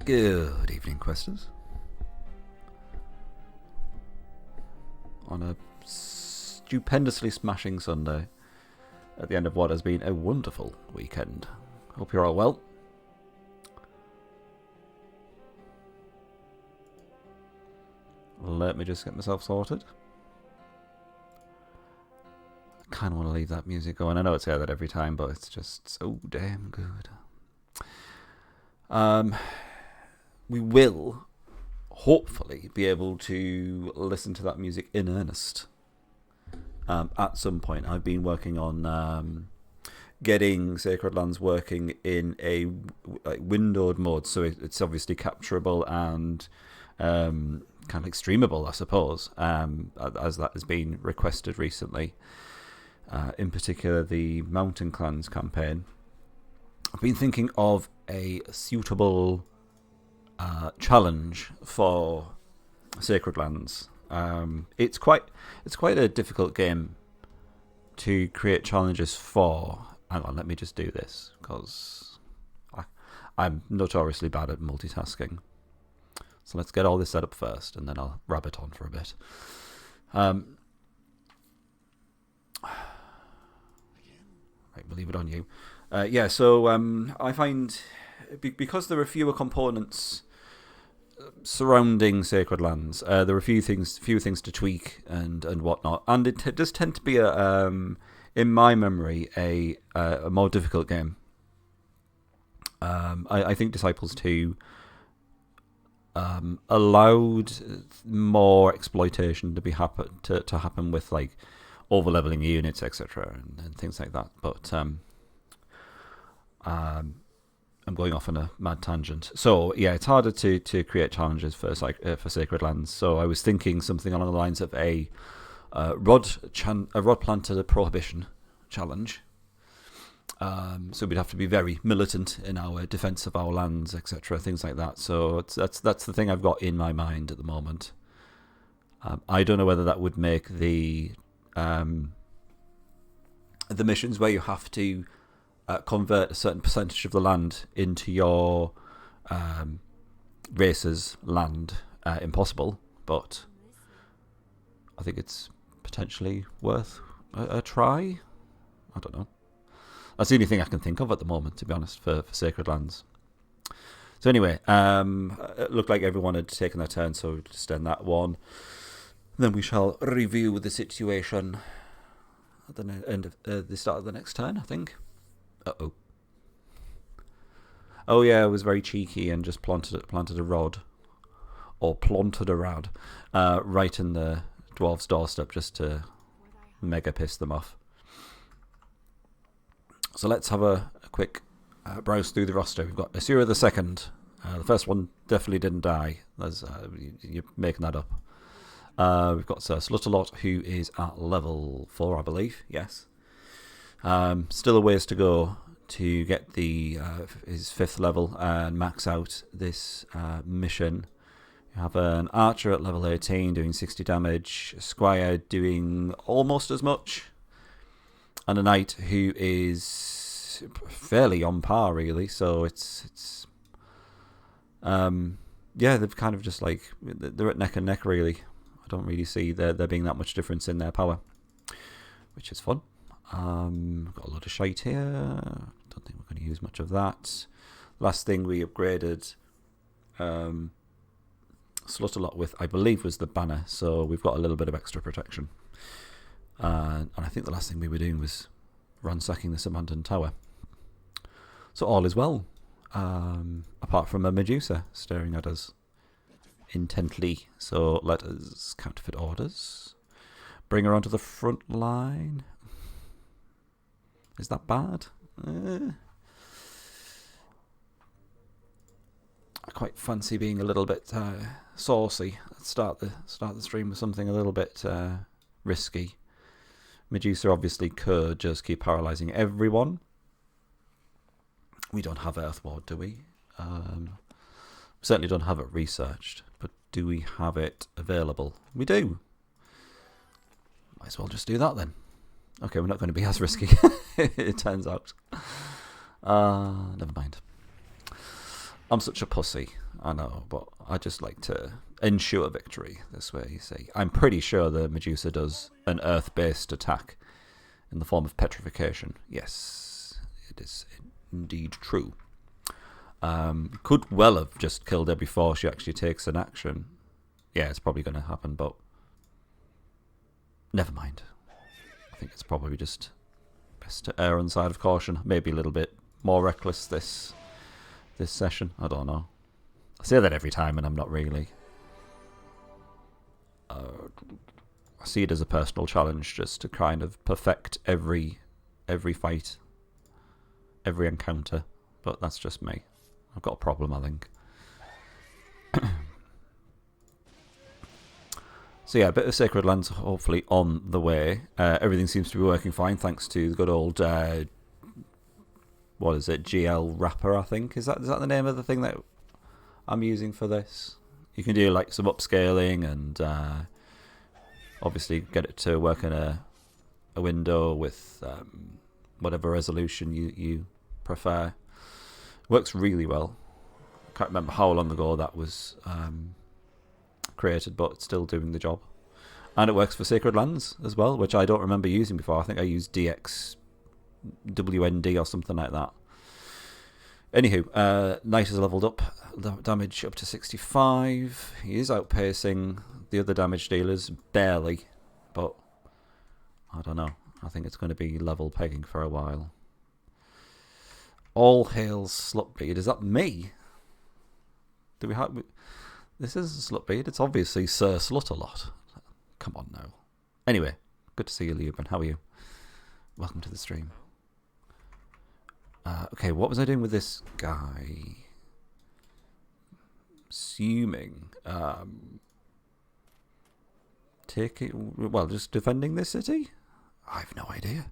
Good evening, Questers. On a stupendously smashing Sunday, at the end of what has been a wonderful weekend. Hope you're all well. Let me just get myself sorted. I kind of want to leave that music going. I know it's that every time, but it's just so damn good. We will hopefully be able to listen to that music in earnest at some point. I've been working on getting Sacred Lands working in a windowed mode, so it's obviously capturable and kind of like streamable, I suppose, as that has been requested recently. In particular, the Mountain Clans campaign. I've been thinking of a suitable challenge for Sacred Lands. It's quite a difficult game to create challenges for. Hang on, let me just do this because I'm notoriously bad at multitasking. So let's get all this set up first, and then I'll rabbit on for a bit. Right, we'll leave it on you. So I find because there are fewer components surrounding Sacred Lands, there are few things to tweak and whatnot, and it does tend to be in my memory a more difficult game. I think Disciples 2 allowed more exploitation to happen with like over leveling units, etc., and things like that. But I'm going off on a mad tangent. So yeah, it's harder to create challenges for Sacred Lands. So I was thinking something along the lines of a rod planter prohibition challenge. So we'd have to be very militant in our defense of our lands, etc., things like that. So that's the thing I've got in my mind at the moment. I don't know whether that would make the missions where you have to convert a certain percentage of the land into your race's land impossible, but I think it's potentially worth a try. I don't know. That's the only thing I can think of at the moment, to be honest, for Sacred Lands. So anyway, it looked like everyone had taken their turn, so we'll just end that one. Then we shall review the situation at the end of the start of the next turn, I think. Uh-oh. Oh yeah, I was very cheeky and just planted a rod, or planted a rod, right in the dwarves' doorstep just to mega piss them off. So let's have a quick browse through the roster. We've got Asura the second. The first one definitely didn't die. You're making that up. We've got Slutterlot, who is at level 4, I believe. Yes. Still a ways to go to get his 5th level and max out this mission. You have an archer at level 18 doing 60 damage, a squire doing almost as much, and a knight who is fairly on par, really. So it's they've kind of just like they're at neck and neck, really. I don't really see there being that much difference in their power, which is fun. Got a lot of shite here. Don't think we're going to use much of that. Last thing we upgraded Slutterlot with, I believe, was the banner, so we've got a little bit of extra protection. And I think the last thing we were doing was ransacking this abandoned tower. So all is well, apart from a Medusa staring at us intently. So let us counterfeit orders. Bring her onto the front line. Is that bad? I quite fancy being a little bit saucy. Let's start the stream with something a little bit risky. Medusa obviously could just keep paralysing everyone. We don't have Earthward, do we? Certainly don't have it researched, but do we have it available? We do. Might as well just do that then. Okay, we're not going to be as risky, it turns out. Never mind. I'm such a pussy. I know, but I just like to ensure victory this way, you see. I'm pretty sure the Medusa does an earth-based attack in the form of petrification. Yes, it is indeed true. Could well have just killed her before she actually takes an action. Yeah, it's probably going to happen, but never mind. I think it's probably just best to err on the side of caution. Maybe a little bit more reckless this session. I don't know. I say that every time, and I'm not really. I see it as a personal challenge, just to kind of perfect every fight, every encounter. But that's just me. I've got a problem, I think. So yeah, a bit of Sacred Lands hopefully on the way. Everything seems to be working fine thanks to the good old, what is it, GL Wrapper, I think. Is that the name of the thing that I'm using for this? You can do like some upscaling and obviously get it to work in a window with whatever resolution you prefer. Works really well. I can't remember how long ago that was created, but it's still doing the job. And it works for Sacred Lands as well, which I don't remember using before. I think I used DXWND or something like that. Anywho, Knight has leveled up. Damage up to 65. He is outpacing the other damage dealers, barely. But, I don't know. I think it's going to be level pegging for a while. All hail Slutbeard. Is that me? Do we have... This is Slutbeard. It's obviously Sir Slut-a-lot. Come on now. Anyway, good to see you, Leuben. How are you? Welcome to the stream. Okay, what was I doing with this guy? Assuming... just defending this city? I have no idea.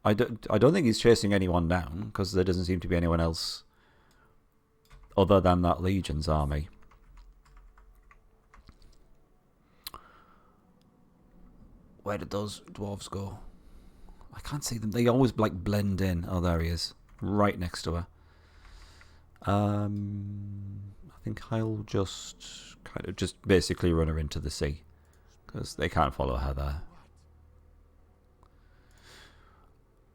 I don't think he's chasing anyone down, because there doesn't seem to be anyone else other than that Legion's army. Where did those dwarves go? I can't see them. They always like blend in. Oh, there he is. Right next to her. I think I'll just basically run her into the sea, because they can't follow her there.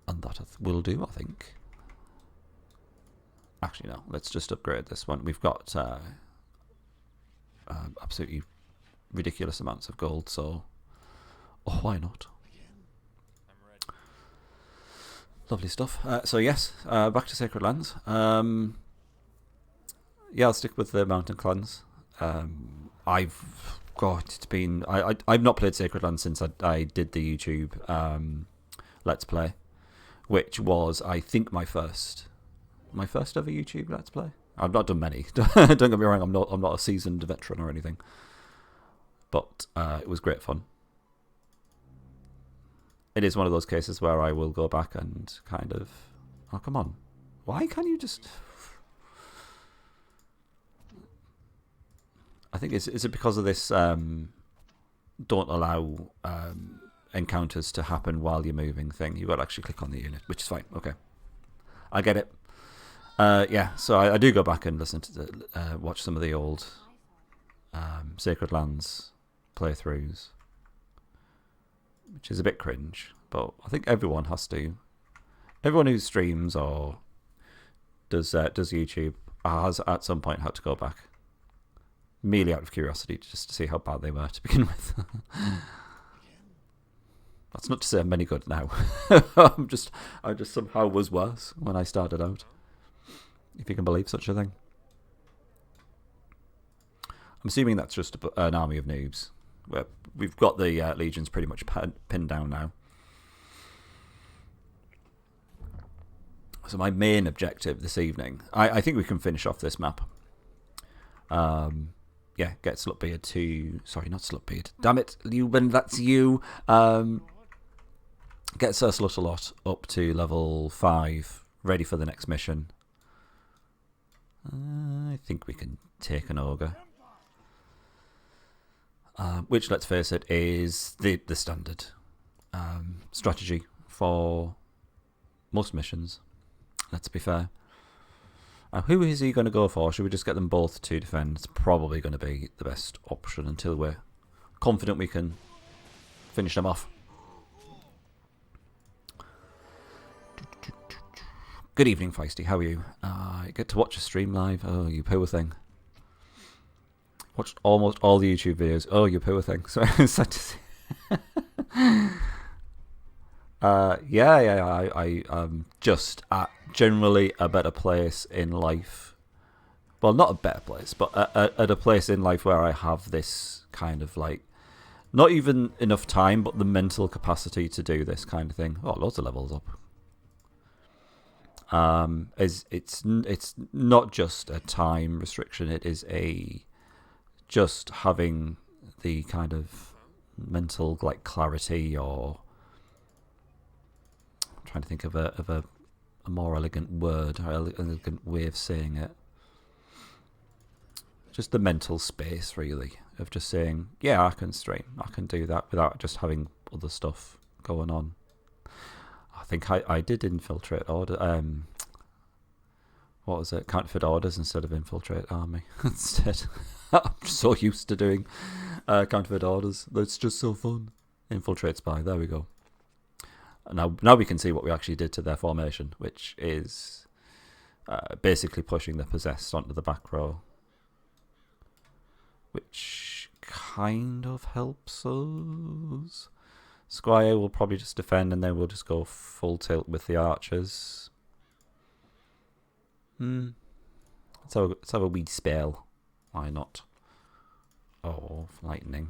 And that will do, I think. Actually, no. Let's just upgrade this one. We've got absolutely ridiculous amounts of gold, so... Oh, why not? Lovely stuff. So yes, back to Sacred Lands. Yeah, I'll stick with the Mountain Clans. I've not played Sacred Lands since I did the YouTube Let's Play, which was, I think, my first ever YouTube Let's Play. I've not done many. Don't get me wrong. I'm not a seasoned veteran or anything, but it was great fun. It is one of those cases where I will go back and kind of... Oh, come on. Why can't you just... I think is it because of this don't allow encounters to happen while you're moving thing. You've got to actually click on the unit, which is fine. Okay. I get it. Yeah, so I do go back and listen to watch some of the old Sacred Lands playthroughs, which is a bit cringe, but I think everyone has to. Everyone who streams or does YouTube has at some point had to go back, merely out of curiosity, just to see how bad they were to begin with. That's not to say I'm any good now. I just somehow was worse when I started out, if you can believe such a thing. I'm assuming that's just an army of noobs. We've got the legions pretty much pinned down now. So my main objective this evening, I think we can finish off this map. Yeah, get Slutbeard to... Sorry, not Slutbeard. Damn it, Leuben, that's you. Get Sir Slut-a-lot up to level 5, ready for the next mission. I think we can take an ogre. Which, let's face it, is the standard strategy for most missions. Let's be fair. Who is he going to go for? Should we just get them both to defend? It's probably going to be the best option until we're confident we can finish them off. Good evening, Feisty. How are you? I get to watch a stream live. Oh, you poor thing. Watched almost all the YouTube videos. Oh, you poor thing. So sad to see. I'm just at generally a better place in life. Well, not a better place, but at a place in life where I have this kind of like, not even enough time, but the mental capacity to do this kind of thing. Oh, loads of levels up. It's not just a time restriction. It is just having the kind of mental like clarity, or I'm trying to think of a more elegant word, or elegant way of saying it. Just the mental space, really, of just saying, yeah, I can stream, I can do that without just having other stuff going on. I think I did infiltrate order. What was it? Counterfeit orders instead of infiltrate army. Instead, I'm so used to doing counterfeit orders. That's just so fun. Infiltrate spy. There we go. Now we can see what we actually did to their formation, which is basically pushing the possessed onto the back row, which kind of helps us. Squire will probably just defend, and then we'll just go full tilt with the archers. Let's have a wee spell. Why not? Oh, lightning.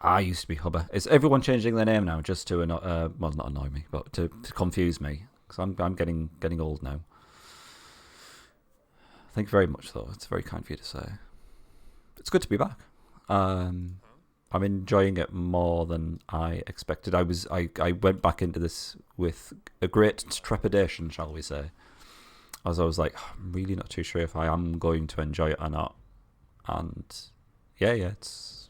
I used to be Hubber. Is everyone changing their name now just to well, not annoy me, but to confuse me? Because I'm getting old now. Thank you very much, though. It's very kind for you to say. It's good to be back. I'm enjoying it more than I expected. I went back into this with a great trepidation, shall we say, as I was like, I'm really not too sure if I am going to enjoy it or not. And yeah, it's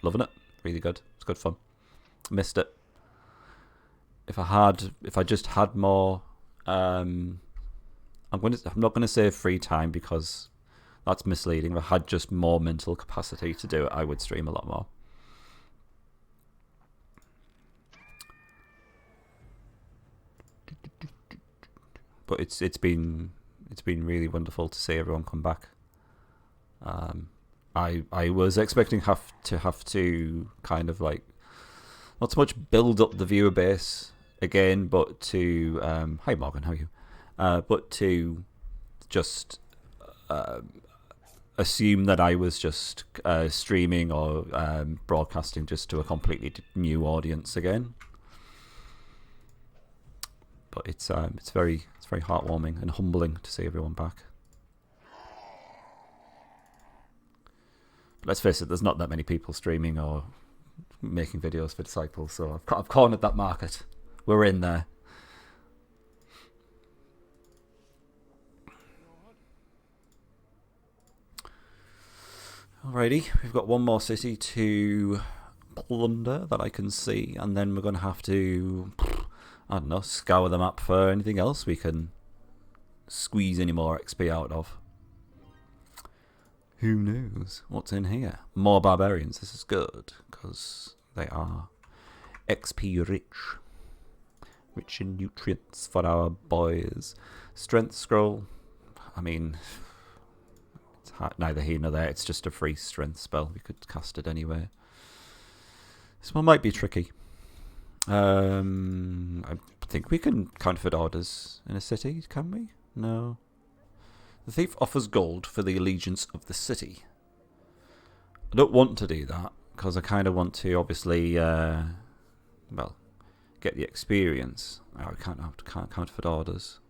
loving it. Really good. It's good fun. Missed it. If I just had more, I'm not gonna say free time, because that's misleading. If I had just more mental capacity to do it, I would stream a lot more. But it's been really wonderful to see everyone come back. I was expecting have to kind of like, not so much build up the viewer base again, but to hi Morgan, how are you? But to just assume that I was just streaming or broadcasting just to a completely new audience again. But it's very heartwarming and humbling to see everyone back. But let's face it, there's not that many people streaming or making videos for Disciples, so I've cornered that market. We're in there. Alrighty, we've got one more city to plunder that I can see, and then we're going to have to, I don't know, scour the map for anything else we can squeeze any more XP out of. Who knows what's in here? More barbarians. This is good, because they are XP rich. Rich in nutrients for our boys. Strength scroll. I mean, it's neither here nor there. It's just a free strength spell. We could cast it anyway. This one might be tricky. I think we can counterfeit orders in a city, can we? No. The thief offers gold for the allegiance of the city. I don't want to do that, because I kind of want to, obviously, well, get the experience. I can't counterfeit orders.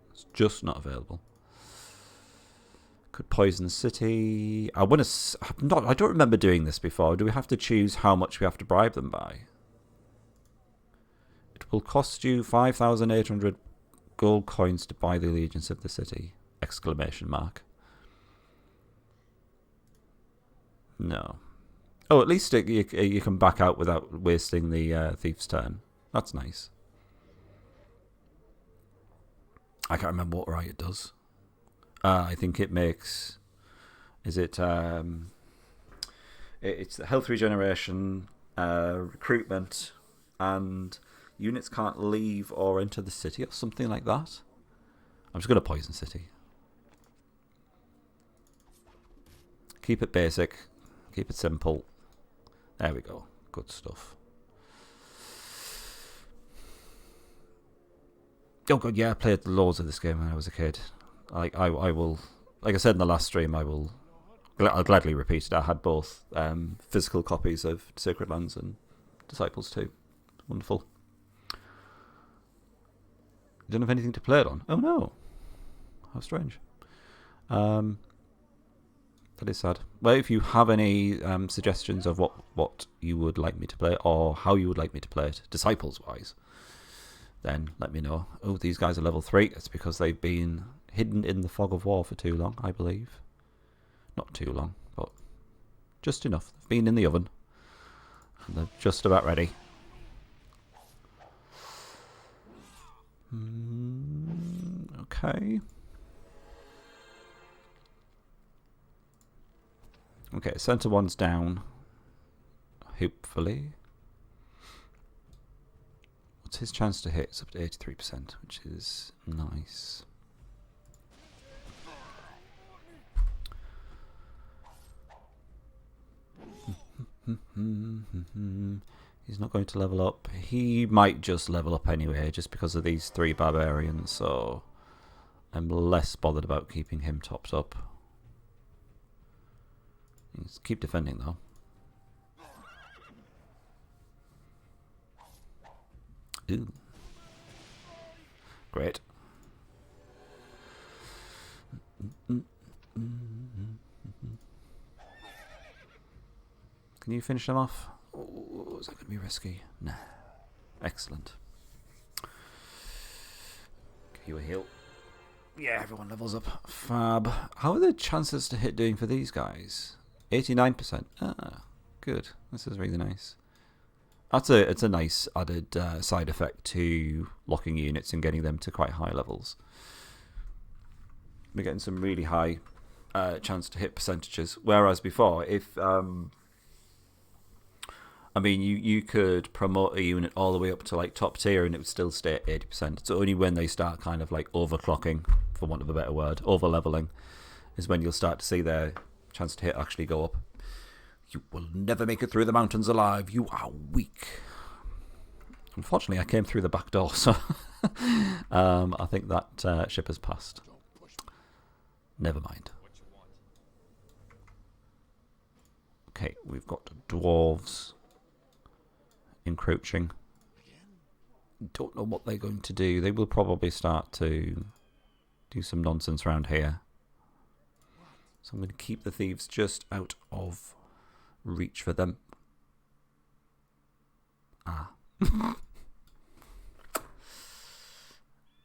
It's just not available. Could poison the city. I don't remember doing this before. Do we have to choose how much we have to bribe them by? It will cost you 5,800 gold coins to buy the allegiance of the city. Exclamation mark. No. Oh, at least you can back out without wasting the thief's turn. That's nice. I can't remember what riot does. I think it makes... Is it... it's the health regeneration, recruitment, and units can't leave or enter the city or something like that. I'm just going to poison city. Keep it basic. Keep it simple. There we go. Good stuff. Oh god, yeah, I played loads of this game when I was a kid. I will, like I said in the last stream, I'll gladly repeat it. I had both physical copies of Sacred Lands and Disciples too. Wonderful. You don't have anything to play it on? Oh no. How strange. That is sad. Well, if you have any suggestions of what you would like me to play or how you would like me to play it, Disciples-wise, then let me know. Oh, these guys are level 3. It's because they've been hidden in the fog of war for too long, I believe. Not too long, but just enough. They've been in the oven. And they're just about ready. Okay. Okay, centre one's down. Hopefully. What's his chance to hit? It's up to 83%, which is nice. He's not going to level up. He might just level up anyway, just because of these 3 barbarians, so I'm less bothered about keeping him topped up. Let's keep defending though. Ooh. Great. Can you finish them off? Oh, is that going to be risky? Nah. Excellent. Give you a heal. Yeah, everyone levels up. Fab. How are the chances to hit doing for these guys? 89%. Ah, good. This is really nice. It's a nice added side effect to locking units and getting them to quite high levels. We're getting some really high chance to hit percentages. Whereas before, if I mean, you could promote a unit all the way up to like top tier and it would still stay at 80%. It's only when they start kind of like overclocking, for want of a better word, over leveling, is when you'll start to see their chance to hit actually go up. You will never make it through the mountains alive. You are weak. Unfortunately, I came through the back door, so I think that ship has passed. Never mind. Okay, we've got dwarves encroaching. Don't know what they're going to do. They will probably start to do some nonsense around here. So I'm going to keep the thieves just out of reach for them. Ah.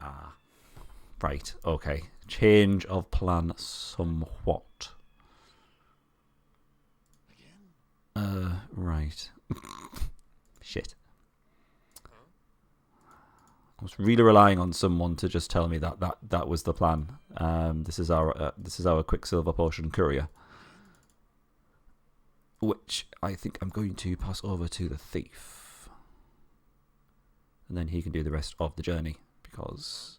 Ah. Right, okay. Change of plan somewhat. Right. Shit. I was really relying on someone to just tell me that was the plan. This is our Quicksilver Potion courier, which I think I'm going to pass over to the thief, and then he can do the rest of the journey because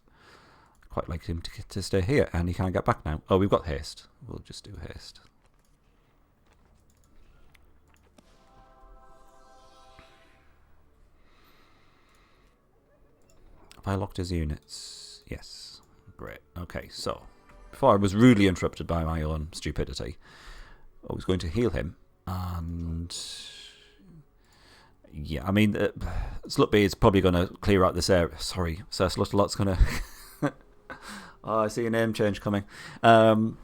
I quite like him to stay here, and he can't get back now. Oh, we've got haste. We'll just do haste. Have I locked his units? Yes. Great. Okay, so before I was rudely interrupted by my own stupidity, I was going to heal him, and yeah, I mean, Slutby is probably going to clear out this area. Sorry, Sir Slutalot's going to... Oh, I see a name change coming. So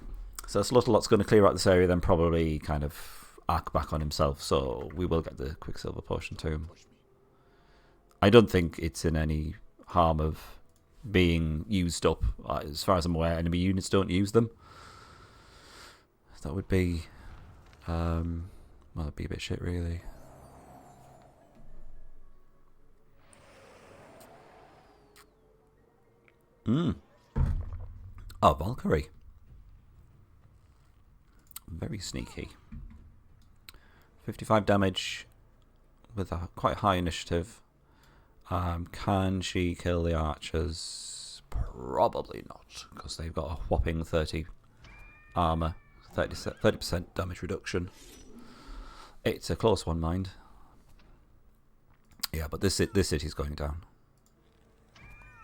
Slutalot's going to clear out this area, then probably kind of arc back on himself, so we will get the Quicksilver Potion to him. I don't think it's in any harm of being used up. As far as I'm aware, enemy units don't use them. That would be... well, that'd be a bit shit, really. Oh, Valkyrie. Very sneaky. 55 damage with a quite high initiative. Can she kill the archers? Probably not, because they've got a whopping 30 armor, 30% damage reduction. It's a close one, mind. Yeah, but this city's going down.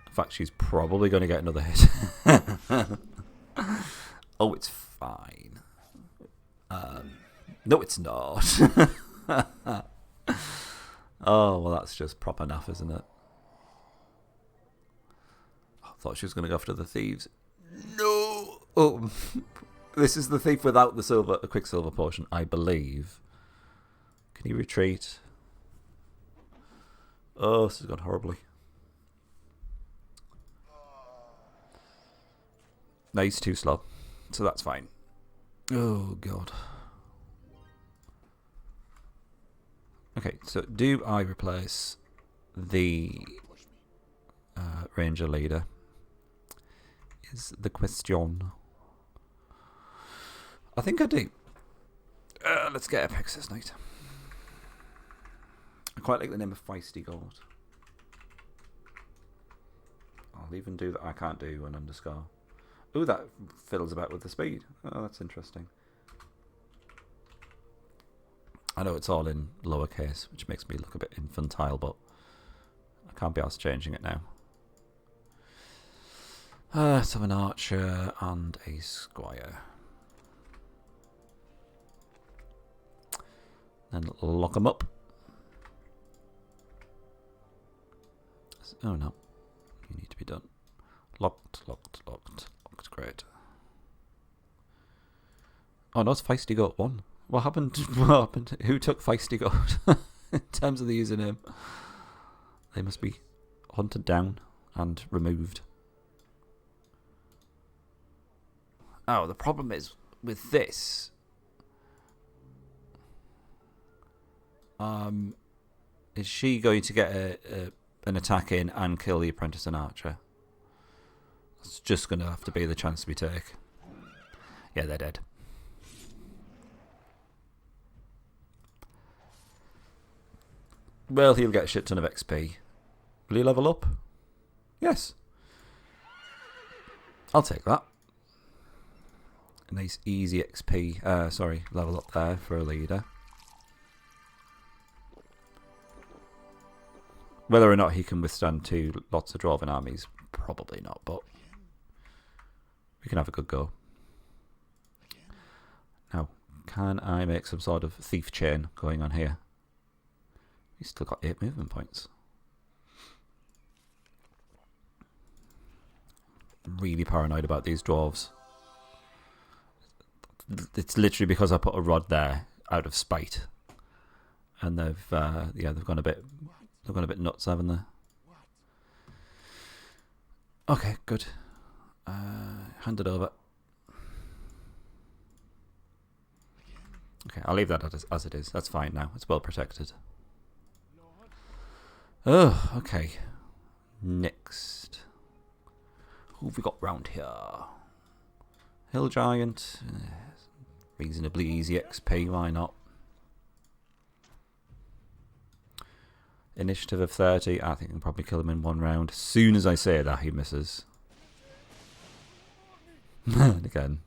In fact, she's probably going to get another hit. Oh, it's fine. No, it's not. Oh, well, that's just proper naff, isn't it? I thought she was going to go after the thieves. No! Oh, this is the thief without the quicksilver potion, I believe. Can he retreat? Oh, this has gone horribly. No, he's too slow, so that's fine. Oh, God. Okay, so do I replace the ranger leader? Is the question. I think I do. Let's get a Pegasus Knight. I quite like the name of Feisty God. I'll even do that I can't do an underscore. Ooh, that fiddles about with the speed. Oh, that's interesting. I know it's all in lowercase, which makes me look a bit infantile, but I can't be asked changing it now. Let's have an archer and a squire. Then lock them up. Oh no, you need to be done. Locked, locked, locked, locked. Great. Oh no, it's Feisty Goat 1. What happened? What happened? Who took Feisty Goat? In terms of the username, they must be hunted down and removed. Oh, the problem is with this. Is she going to get an attack in and kill the apprentice and archer? It's just going to have to be the chance we take. Yeah, they're dead. Well, he'll get a shit ton of XP. Will he level up? Yes. I'll take that. A nice easy XP, level up there for a leader. Whether or not he can withstand lots of dwarven armies, probably not, but we can have a good go. Now, can I make some sort of thief chain going on here? He's still got 8 movement points. I'm really paranoid about these dwarves. It's literally because I put a rod there out of spite, and they've gone a bit nuts, haven't they? Okay, good. Hand it over. Okay, I'll leave that as it is. That's fine now. It's well protected. Oh, okay. Next. Who have we got round here? Hill Giant. Reasonably easy XP, why not? Initiative of 30. I think I can probably kill him in one round. As soon as I say that, he misses. And again.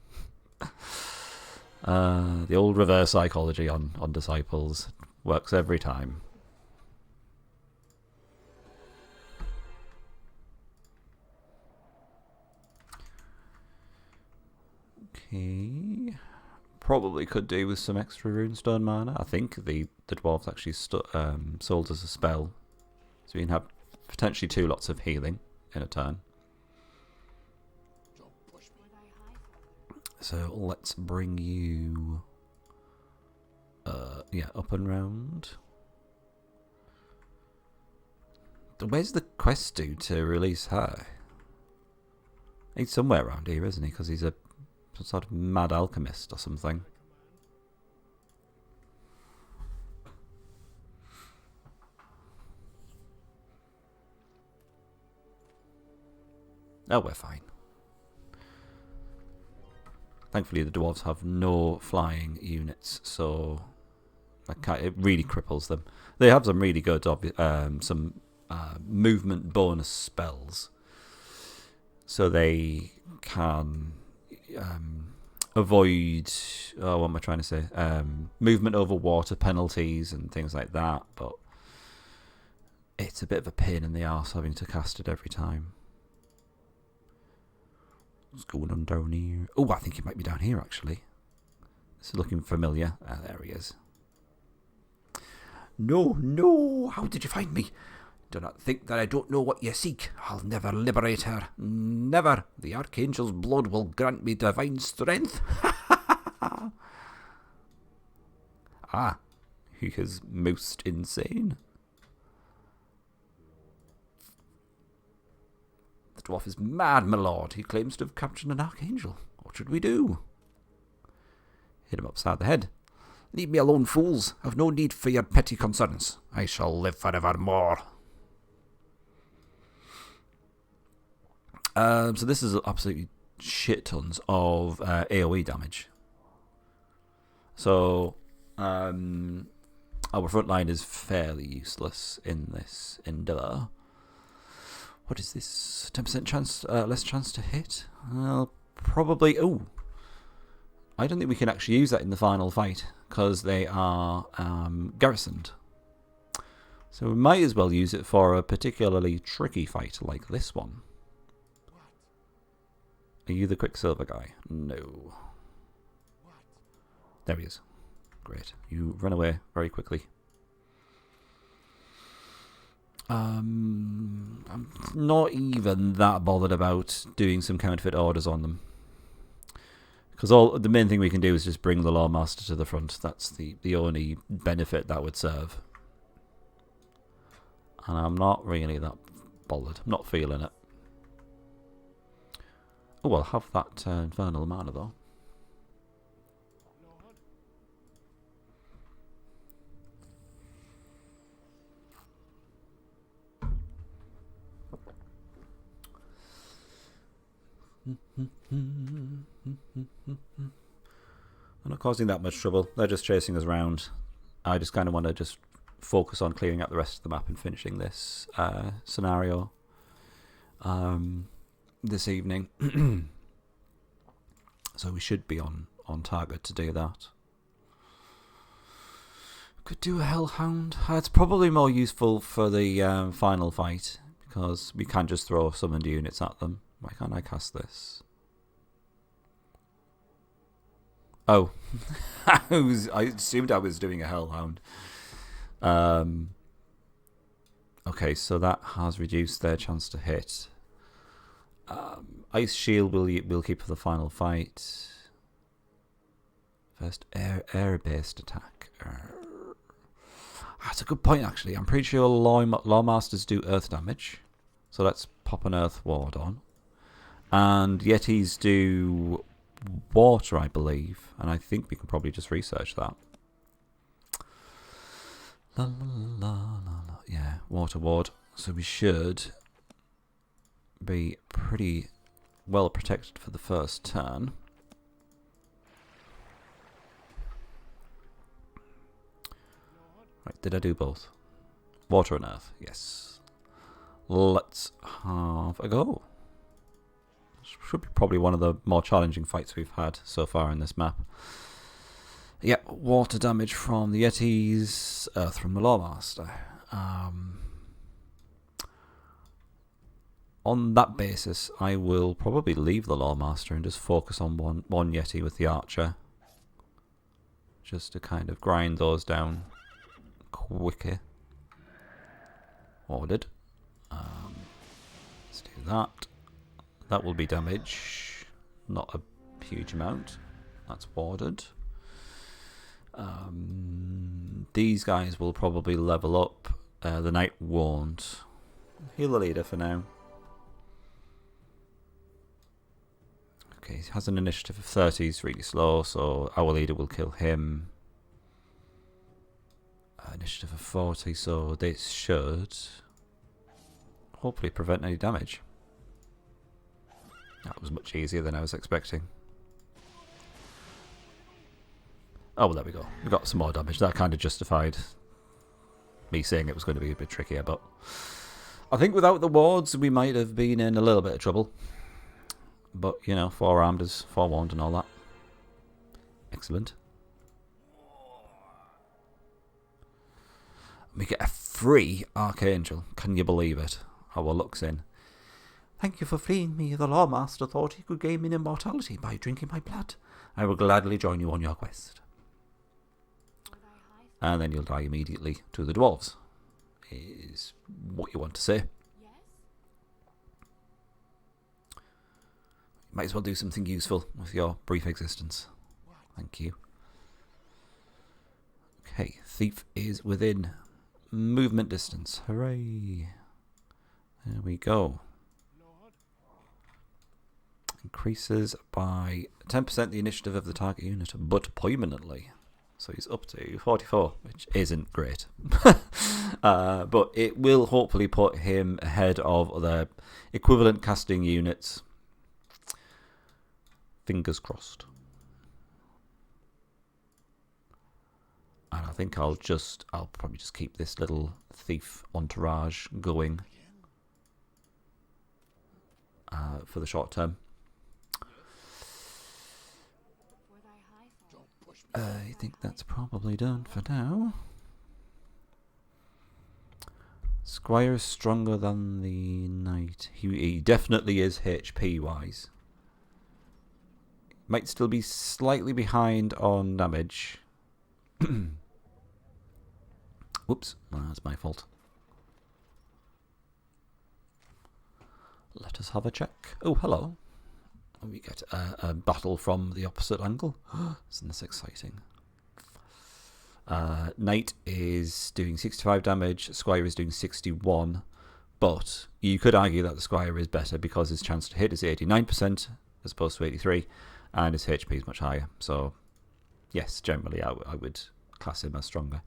The old reverse psychology on disciples works every time. Okay. Probably could do with some extra runestone mana. I think the dwarves actually sold us a spell, so we can have potentially 2 lots of healing in a turn. So let's bring you up and round. Where's the quest due to release her? He's somewhere around here, isn't he? Because he's some sort of mad alchemist or something. Oh, we're fine. Thankfully, the dwarves have no flying units, so it really cripples them. They have some really good movement bonus spells, so they can avoid, what am I trying to say? Movement over water penalties and things like that, but it's a bit of a pain in the arse having to cast it every time. What's going on down here? Oh, I think he might be down here, actually. This is looking familiar. Ah, there he is. No, no! How did you find me? Do not think that I don't know what you seek. I'll never liberate her. Never. The Archangel's blood will grant me divine strength. Ah, he is most insane. The dwarf is mad, my lord. He claims to have captured an Archangel. What should we do? Hit him upside the head. Leave me alone, fools. I've no need for your petty concerns. I shall live forevermore. So this is absolutely shit tons of AoE damage. So our front line is fairly useless in this endeavour. What is this? 10% chance, less chance to hit? Probably. Oh, I don't think we can actually use that in the final fight because they are garrisoned. So we might as well use it for a particularly tricky fight like this one. Are you the Quicksilver guy? No. There he is. Great. You run away very quickly. I'm not even that bothered about doing some counterfeit orders on them. Because the main thing we can do is just bring the Lawmaster to the front. That's the only benefit that would serve. And I'm not really that bothered. I'm not feeling it. Oh, I'll have that Infernal Mana though. They're not causing that much trouble. They're just chasing us around. I just kind of want to just focus on clearing out the rest of the map and finishing this scenario this evening. So we should be on target to do that. Could do a Hellhound. It's probably more useful for the final fight because we can just throw summoned units at them. Why can't I cast this? Oh, I assumed I was doing a Hellhound. Okay, so that has reduced their chance to hit. Ice Shield will keep for the final fight. First air-based attack. That's a good point, actually. I'm pretty sure Lawmasters do earth damage. So let's pop an Earth Ward on. And Yetis do water, I believe. And I think we can probably just research that. La, la, la, la, la. Yeah, water ward. So we should be pretty well protected for the first turn. Right, did I do both? Water and earth, yes. Let's have a go. Should be probably one of the more challenging fights we've had so far in this map. Yep, water damage from the Yetis, earth from the Lawmaster. On that basis, I will probably leave the Lawmaster and just focus on one Yeti with the Archer. Just to kind of grind those down quicker. Ordered. Let's do that. That will be damage. Not a huge amount. That's warded. These guys will probably level up. The Knight won't. Heal the leader for now. Okay, he has an initiative of 30, he's really slow, so our leader will kill him. Initiative of 40, so this should hopefully prevent any damage. That was much easier than I was expecting. Oh, well, there we go. We got some more damage. That kind of justified me saying it was going to be a bit trickier, but I think without the wards, we might have been in a little bit of trouble. But, you know, forearmed is forewarned and all that. Excellent. We get a free Archangel. Can you believe it? Our luck's in. Thank you for freeing me. The Lawmaster thought he could gain me immortality by drinking my blood. I will gladly join you on your quest. And then you'll die immediately to the dwarves. Is what you want to say. Might as well do something useful with your brief existence. Thank you. Okay, Thief is within movement distance. Hooray. There we go. Increases by 10% the initiative of the target unit, but permanently. So he's up to 44, which isn't great. But it will hopefully put him ahead of the equivalent casting units. Fingers crossed. And I think I'll probably just keep this little thief entourage going for the short term. I think that's probably done for now. Squire is stronger than the knight. He definitely is HP wise. Might still be slightly behind on damage. Whoops, that's my fault. Let us have a check. Oh, hello. We get a battle from the opposite angle. Isn't this exciting? Knight is doing 65 damage. Squire is doing 61. But you could argue that the Squire is better because his chance to hit is 89% as opposed to 83%. And his HP is much higher. So, yes, generally I would class him as stronger.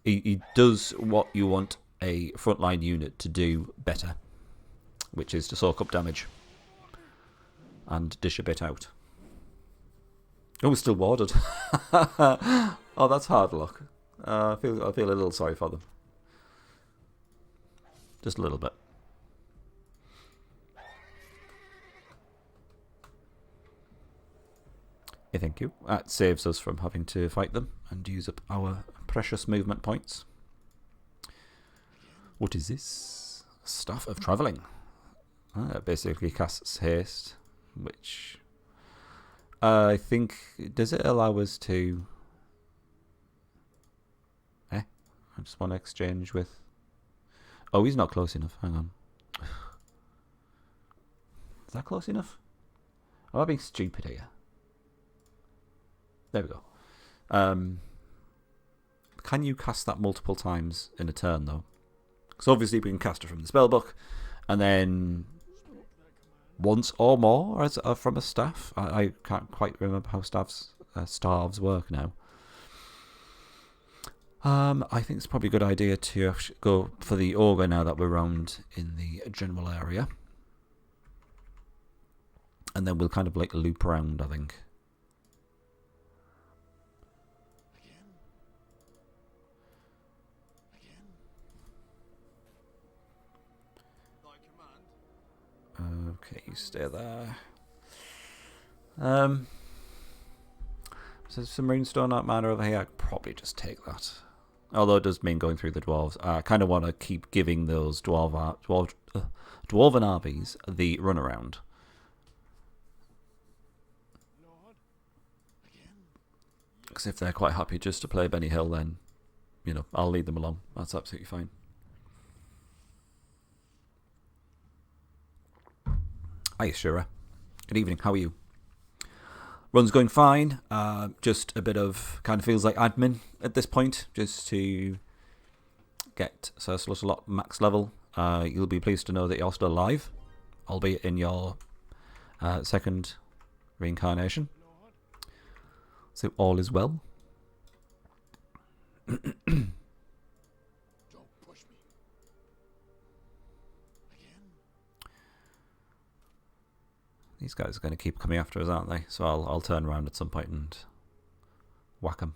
He does what you want a frontline unit to do better, which is to soak up damage and dish a bit out. Oh, it's still warded. Oh, that's hard luck. I feel a little sorry for them. Just a little bit. Yeah, thank you. That saves us from having to fight them and use up our precious movement points. What is this? Staff of Travelling. It basically casts haste, which I think, does it allow us to... I just want to exchange with... Oh, he's not close enough. Hang on. Is that close enough? Am I being stupid here? There we go. Can you cast that multiple times in a turn, though? Because obviously we can cast it from the spellbook, and then once or more as from a staff. I can't quite remember how staves work now. I think it's probably a good idea to go for the ogre now that we're around in the general area. And then we'll kind of like loop around, I think. Okay, you stay there. So some runestone out mana over here. I'd probably just take that. Although it does mean going through the dwarves. I kind of want to keep giving those dwarven armies the runaround. Because if they're quite happy just to play Benny Hill, then, you know, I'll lead them along. That's absolutely fine. Hi, Shura. Good evening. How are you? Run's going fine. Just a bit of kind of feels like admin at this point, just to get Sir Slutalot max level. You'll be pleased to know that you're still alive, albeit in your second reincarnation. So all is well. These guys are going to keep coming after us, aren't they? So I'll turn around at some point and whack 'em.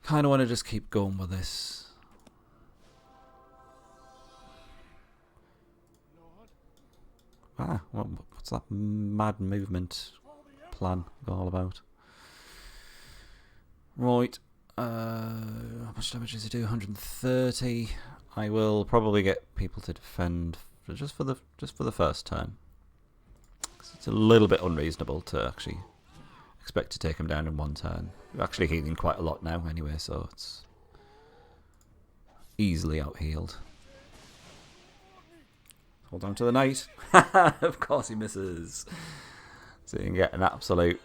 Kind of want to just keep going with this. Ah, what's that mad movement plan all about? Right. How much damage does it do? 130. I will probably get people to defend just for the first turn. It's a little bit unreasonable to actually expect to take him down in one turn. We're actually healing quite a lot now anyway, so it's easily out-healed. Hold on to the knight. Of course he misses. So you can get an absolute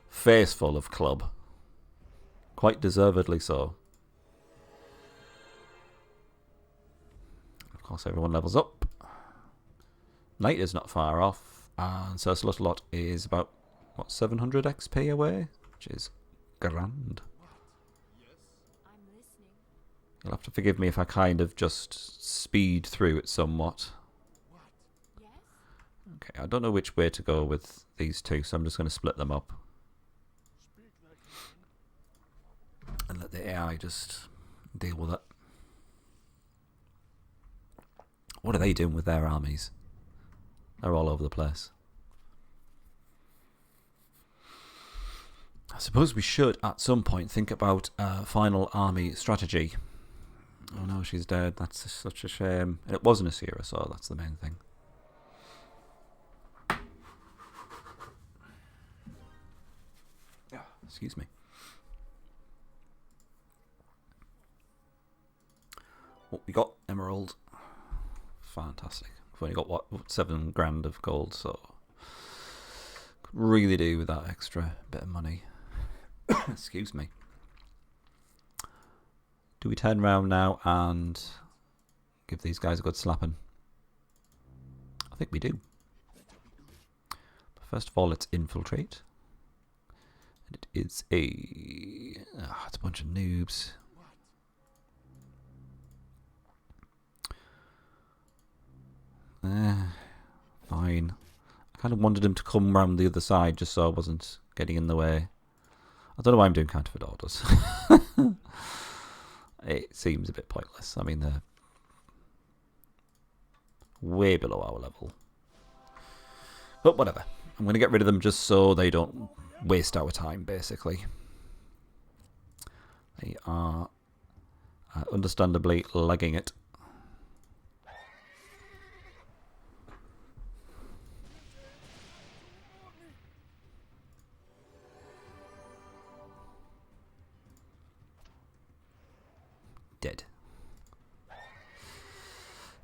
face full of club. Quite deservedly so. Of course everyone levels up. Knight is not far off. And Sir Slutalot is about, what, 700 XP away? Which is grand. You'll have to forgive me if I kind of just speed through it somewhat. Okay, I don't know which way to go with these two, so I'm just going to split them up. And let the AI just deal with it. What are they doing with their armies? They're all over the place. I suppose we should, at some point, think about a final army strategy. Oh no, she's dead. That's such a shame. It wasn't a Asira, so that's the main thing. Excuse me. What we got? Emerald. Fantastic. We've only got, what 7 grand of gold, so could really do with that extra bit of money. Excuse me. Do we turn around now and give these guys a good slapping? I think we do. But first of all, let's infiltrate. And it is it's a bunch of noobs. Fine. I kind of wanted him to come round the other side just so I wasn't getting in the way. I don't know why I'm doing counterfeit orders. It seems a bit pointless. I mean, they're way below our level. But whatever. I'm going to get rid of them just so they don't waste our time, basically. They are understandably lagging it. Dead.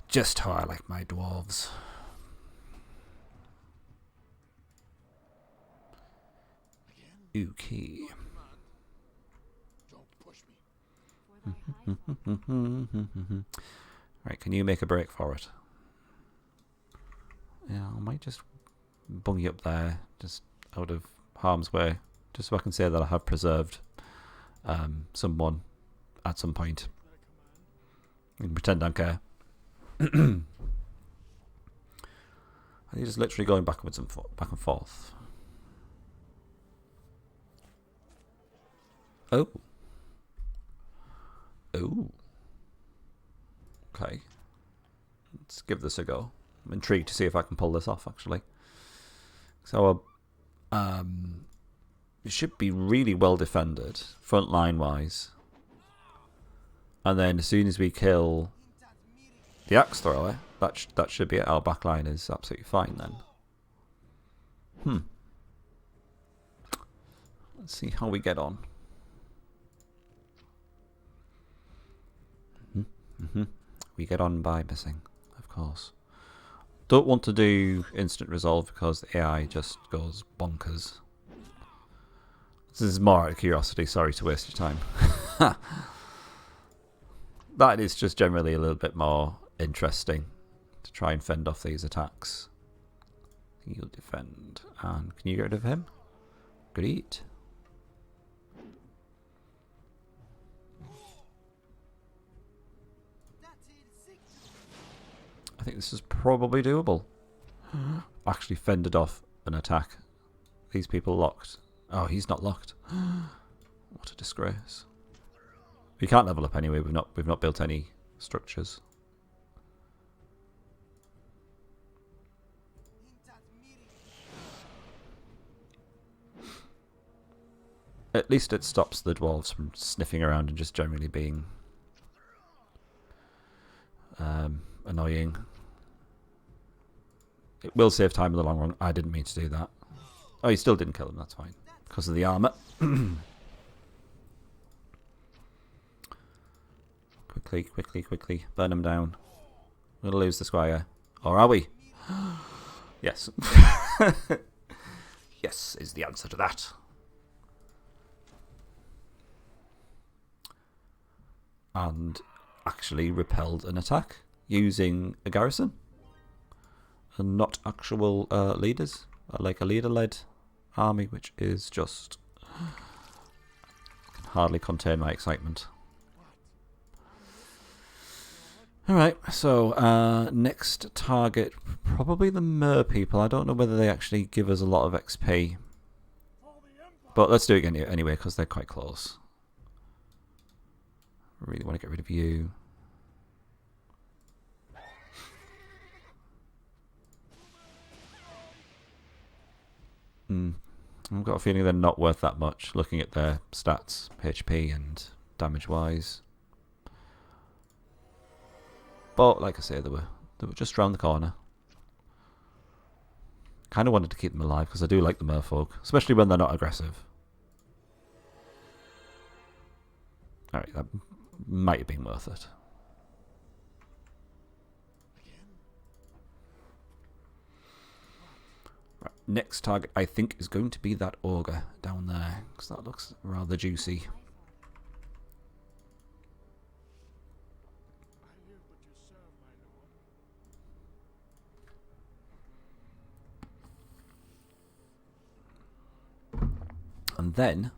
Just how I like my dwarves. Okay. Right, can you make a break for it? Yeah, I might just bung you up there, just out of harm's way, just so I can say that I have preserved someone at some point. I can pretend I don't care. And you're just literally going backwards and back and forth. Oh. Oh. Okay. Let's give this a go. I'm intrigued to see if I can pull this off, actually. So, it should be really well defended, front line wise. And then as soon as we kill the axe thrower, that should be it. Our backline is absolutely fine then. Let's see how we get on. We get on by missing, of course. Don't want to do instant resolve because the AI just goes bonkers. This is more out of curiosity, sorry to waste your time. That is just generally a little bit more interesting to try and fend off these attacks. He'll defend. And can you get rid of him? Great. I think this is probably doable. Actually fended off an attack. These people locked Oh, he's not locked. What a disgrace. We can't level up anyway. We've not built any structures. At least it stops the dwarves from sniffing around and just generally being annoying. It will save time in the long run. I didn't mean to do that. Oh, you still didn't kill him. That's fine. Because of the armour. Quickly. Burn him down. We're going to lose the squire. Or are we? Yes. Yes is the answer to that. And actually repelled an attack using a garrison and not actual leaders, like a leader-led army, which is just can hardly contain my excitement. Alright, so next target, probably the Mer people. I don't know whether they actually give us a lot of XP, but let's do it again anyway because they're quite close. I really want to get rid of you. I've got a feeling they're not worth that much, looking at their stats, HP and damage-wise. But like I say, they were just round the corner. Kind of wanted to keep them alive because I do like the merfolk, especially when they're not aggressive. All right, that might have been worth it. Right, next target I think is going to be that ogre down there because that looks rather juicy. And then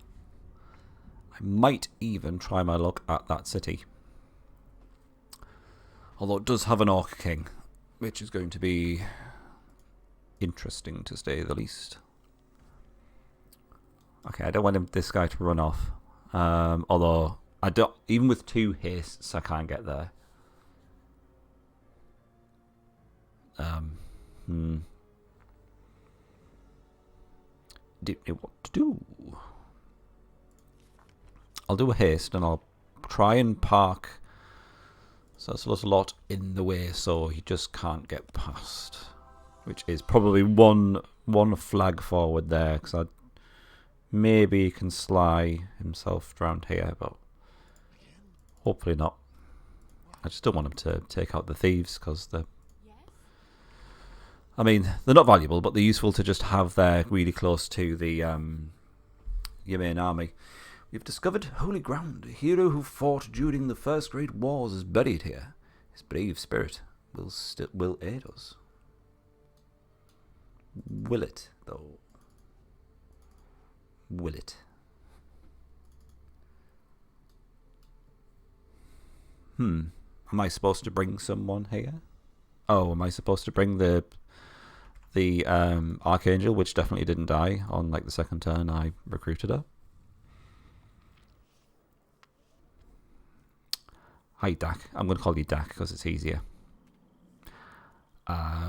I might even try my luck at that city. Although it does have an Orc King, which is going to be interesting to say the least. Okay, I don't want this guy to run off. Although I don't, even with 2 hastes, I can't get there. Didn't know what to do. I'll do a haste and I'll try and park so it's a lot in the way so he just can't get past, which is probably one flag forward there because maybe he can sly himself around here, but hopefully not. I just don't want him to take out the thieves because they're, I mean, they're not valuable, but they're useful to just have there really close to the your main army. We've discovered holy ground. A hero who fought during the first great wars is buried here. His brave spirit will aid us. Will it, though? Will it? Am I supposed to bring someone here? Oh, am I supposed to bring the Archangel, which definitely didn't die on like the second turn I recruited her? Hi, Dak. I'm going to call you Dak because it's easier.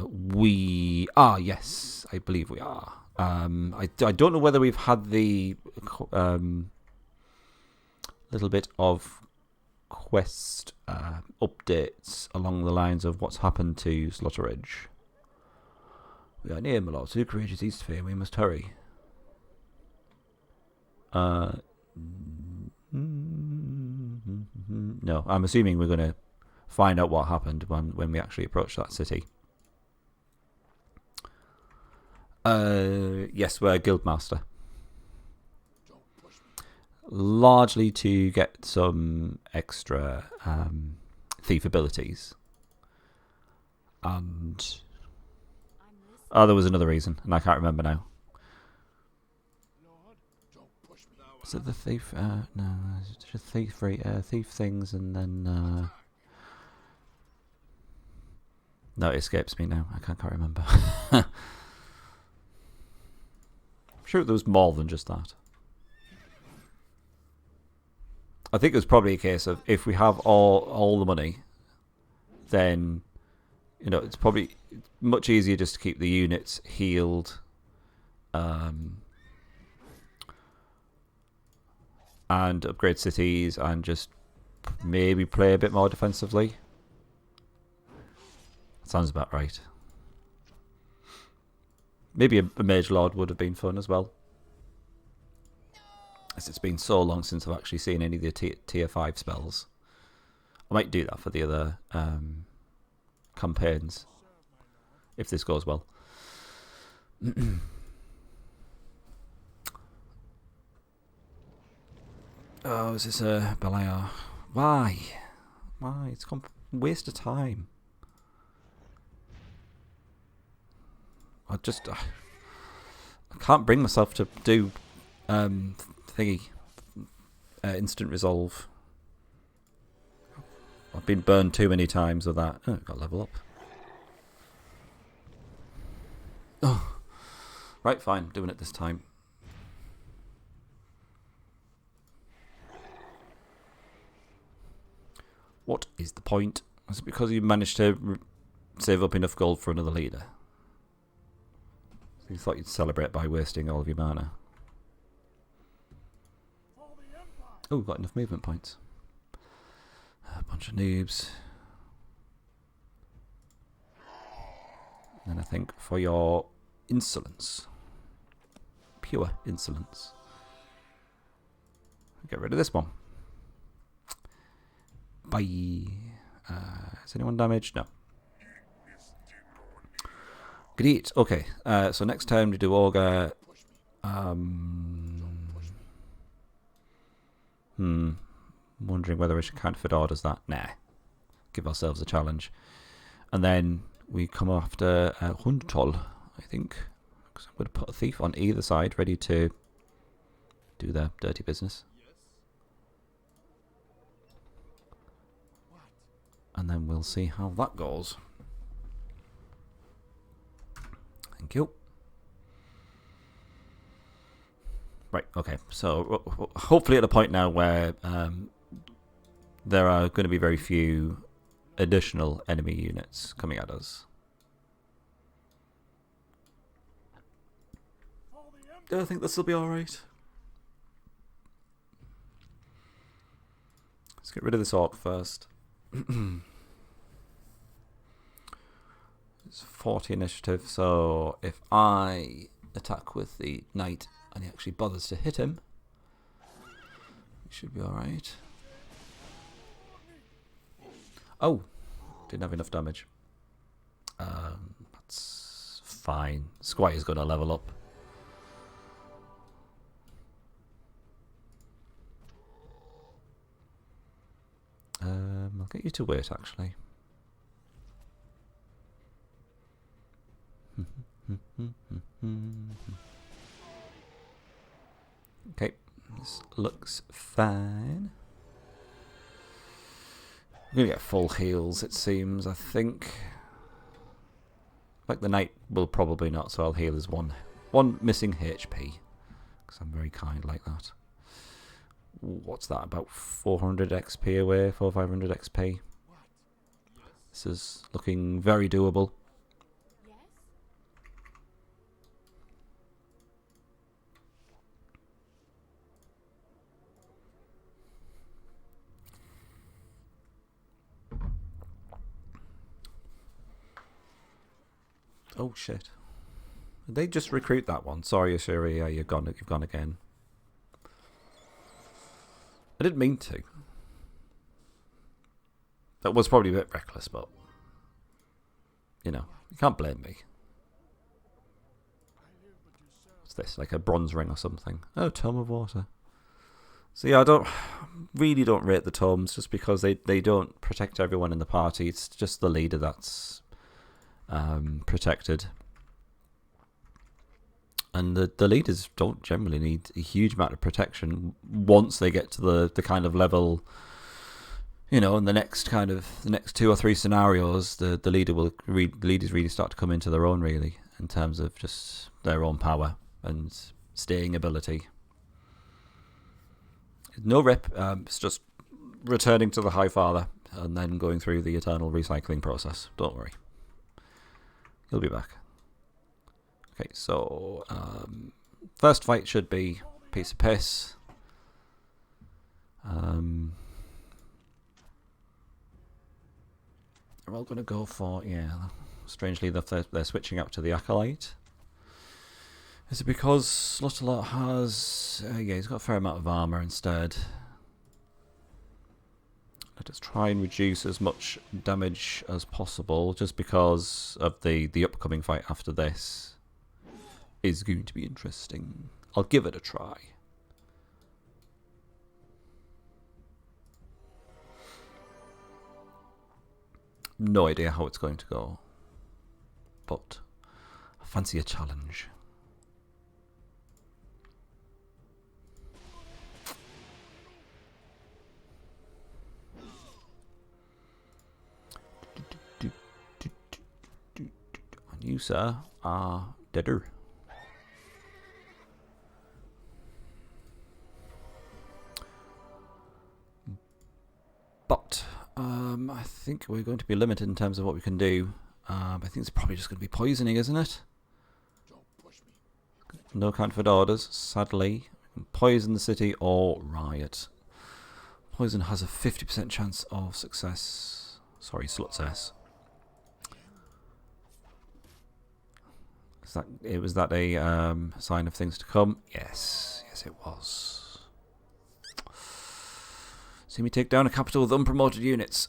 We are, yes, I believe we are. I don't know whether we've had the little bit of quest updates along the lines of what's happened to Slaughter Edge. We are near, my lord. 2 courageous east fair. We must hurry. No, I'm assuming we're going to find out what happened when we actually approach that city. Yes, we're Guildmaster. Largely to get some extra thief abilities. And there was another reason, and I can't remember now. Is it the thief? No, it's just thief things, and then no, it escapes me now. I can't remember. sure there was more than just that. I think it was probably a case of if we have all the money, then it's probably much easier just to keep the units healed, and upgrade cities, and just maybe play a bit more defensively. That sounds about right. Maybe a Mage Lord would have been fun as well. As it's been so long since I've actually seen any of the tier 5 spells. I might do that for the other campaigns, if this goes well. Oh, is this a Beliar? Why? It's a waste of time. I can't bring myself to do instant resolve. I've been burned too many times with that. Oh, got to level up. Oh, right, fine, doing it this time. What is the point? Is it because you managed to save up enough gold for another leader? So you thought you'd celebrate by wasting all of your mana. Oh, we've got enough movement points. A bunch of noobs. And then I think for your insolence, pure insolence, get rid of this one. Bye. Is anyone damaged? No. Great. Okay. So next time we do Ogre. Wondering whether we should counterfeit orders that. Nah. Give ourselves a challenge. And then we come after Hundtoll, I think. Because I'm going to put a thief on either side, ready to do their dirty business. And then we'll see how that goes. Thank you. Right, okay. So hopefully at a point now where there are going to be very few additional enemy units coming at us. I think this will be alright. Let's get rid of this orc first. It's 40 initiative, so if I attack with the knight and he actually bothers to hit him, it should be alright. Oh, didn't have enough damage. That's fine. Squire's going to level up. I'll get you to wait, actually. Okay, this looks fine. We're going to get full heals, it seems, I think. Like the knight will probably not, so I'll heal his one missing HP. Because I'm very kind like that. What's that, about 400 XP away, 400-500 XP? This is looking very doable. Oh shit. Did they just recruit that one? Sorry, Ashuri, you've gone again. I didn't mean to. That was probably a bit reckless, but you can't blame me. What's this? Like a bronze ring or something? Oh, Tome of Water. So yeah, I really don't rate the tomes just because they don't protect everyone in the party. It's just the leader that's protected. And the leaders don't generally need a huge amount of protection once they get to the kind of level, in the next 2 or 3 scenarios, the leaders really start to come into their own, really, in terms of just their own power and staying ability. No rip, it's just returning to the High Father and then going through the eternal recycling process. Don't worry. He'll be back. Okay, so first fight should be a piece of piss. We're all going to go for, yeah, strangely they're switching out to the Acolyte. Is it because Slaughterlot has, yeah, he's got a fair amount of armour instead. Let us try and reduce as much damage as possible, just because of the upcoming fight after this is going to be interesting. I'll give it a try. No idea how it's going to go, but I fancy a challenge. And you, sir, are deader. But I think we're going to be limited in terms of what we can do. I think it's probably just going to be poisoning, isn't it? No counterfeit orders, sadly. We can poison the city or riot. Poison has a 50% chance of success. Sorry, success. Was that a sign of things to come? Yes, yes it was. See me take down a capital with unpromoted units.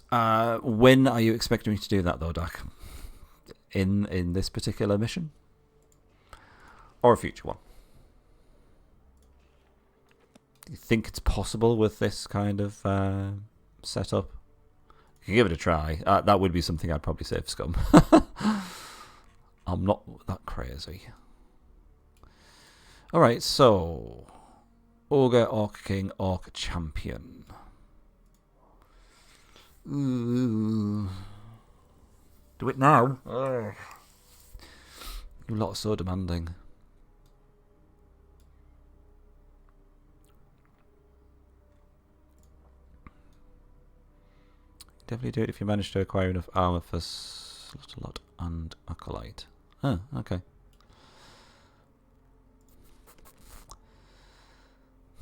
When are you expecting me to do that, though, Dak? In this particular mission? Or a future one? Do you think it's possible with this kind of setup? You can give it a try. That would be something I'd probably say for Scum. I'm not that crazy. Alright, so... Ogre, Orc King, Orc Champion. Ooh. Do it now? Ugh. A lot so demanding. Definitely do it if you manage to acquire enough armor for Slaughterlot and Acolyte. Oh, okay.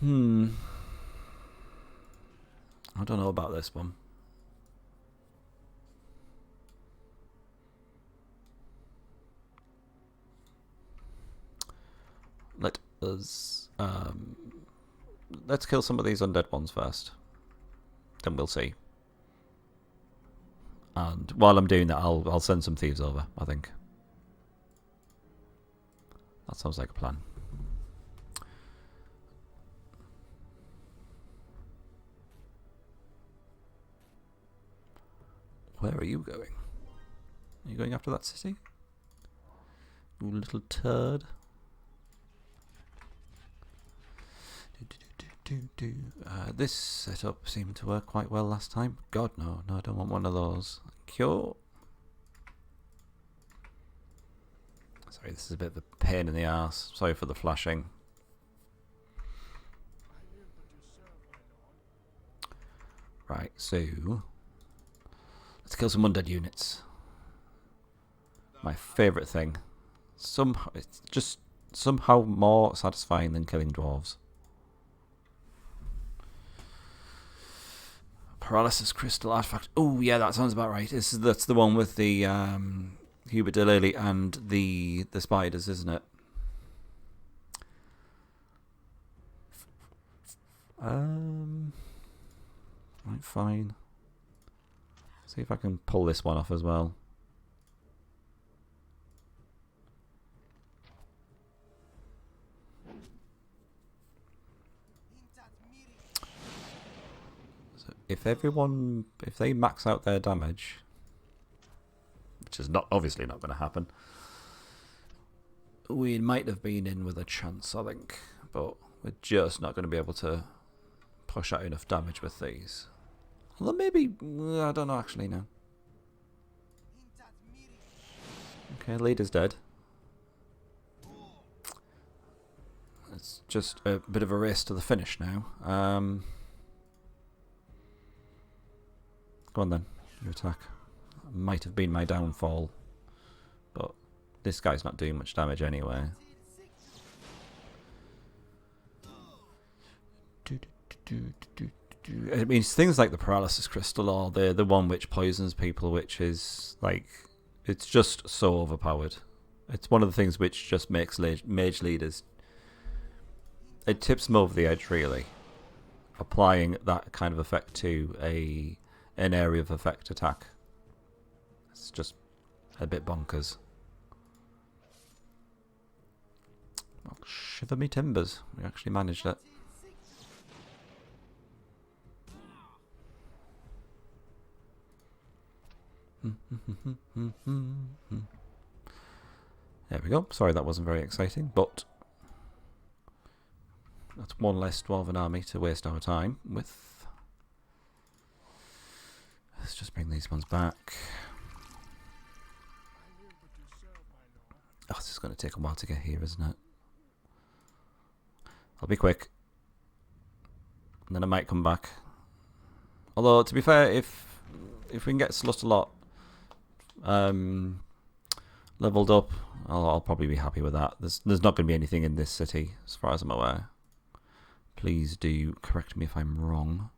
I don't know about this one. Let us let's kill some of these undead ones first. Then we'll see. And while I'm doing that, I'll send some thieves over, I think. That sounds like a plan. Where are you going? Are you going after that city? You little turd. This setup seemed to work quite well last time. God, no, I don't want one of those. Cure. Sorry, this is a bit of a pain in the ass. Sorry for the flashing. Right, so let's kill some undead units. My favourite thing. Somehow, it's just somehow more satisfying than killing dwarves. Paralysis crystal artifact. Oh yeah, that sounds about right. That's the one with the Hubert de Lely and the spiders, isn't it? Right, fine. See if I can pull this one off as well. If they max out their damage, which is obviously not going to happen, we might have been in with a chance, I think, but we're just not going to be able to push out enough damage with these. Although maybe, I don't know actually now. Okay, leader's dead. just a bit of a race to the finish now. Go on then, you attack. Might have been my downfall, but this guy's not doing much damage anyway. I mean, things like the paralysis crystal or the one which poisons people, which is like, it's just so overpowered. It's one of the things which just makes mage leaders, it tips them over the edge really. Applying that kind of effect to an area of effect attack. It's just a bit bonkers. Well, shiver me timbers. We actually managed it. There we go. Sorry that wasn't very exciting, but that's one less Dwarven army to waste our time with. Let's just bring these ones back. Oh, this is going to take a while to get here, isn't it? I'll be quick. And then I might come back. Although, to be fair, if we can get Slaughterlot leveled up, I'll probably be happy with that. There's not going to be anything in this city, as far as I'm aware. Please do correct me if I'm wrong.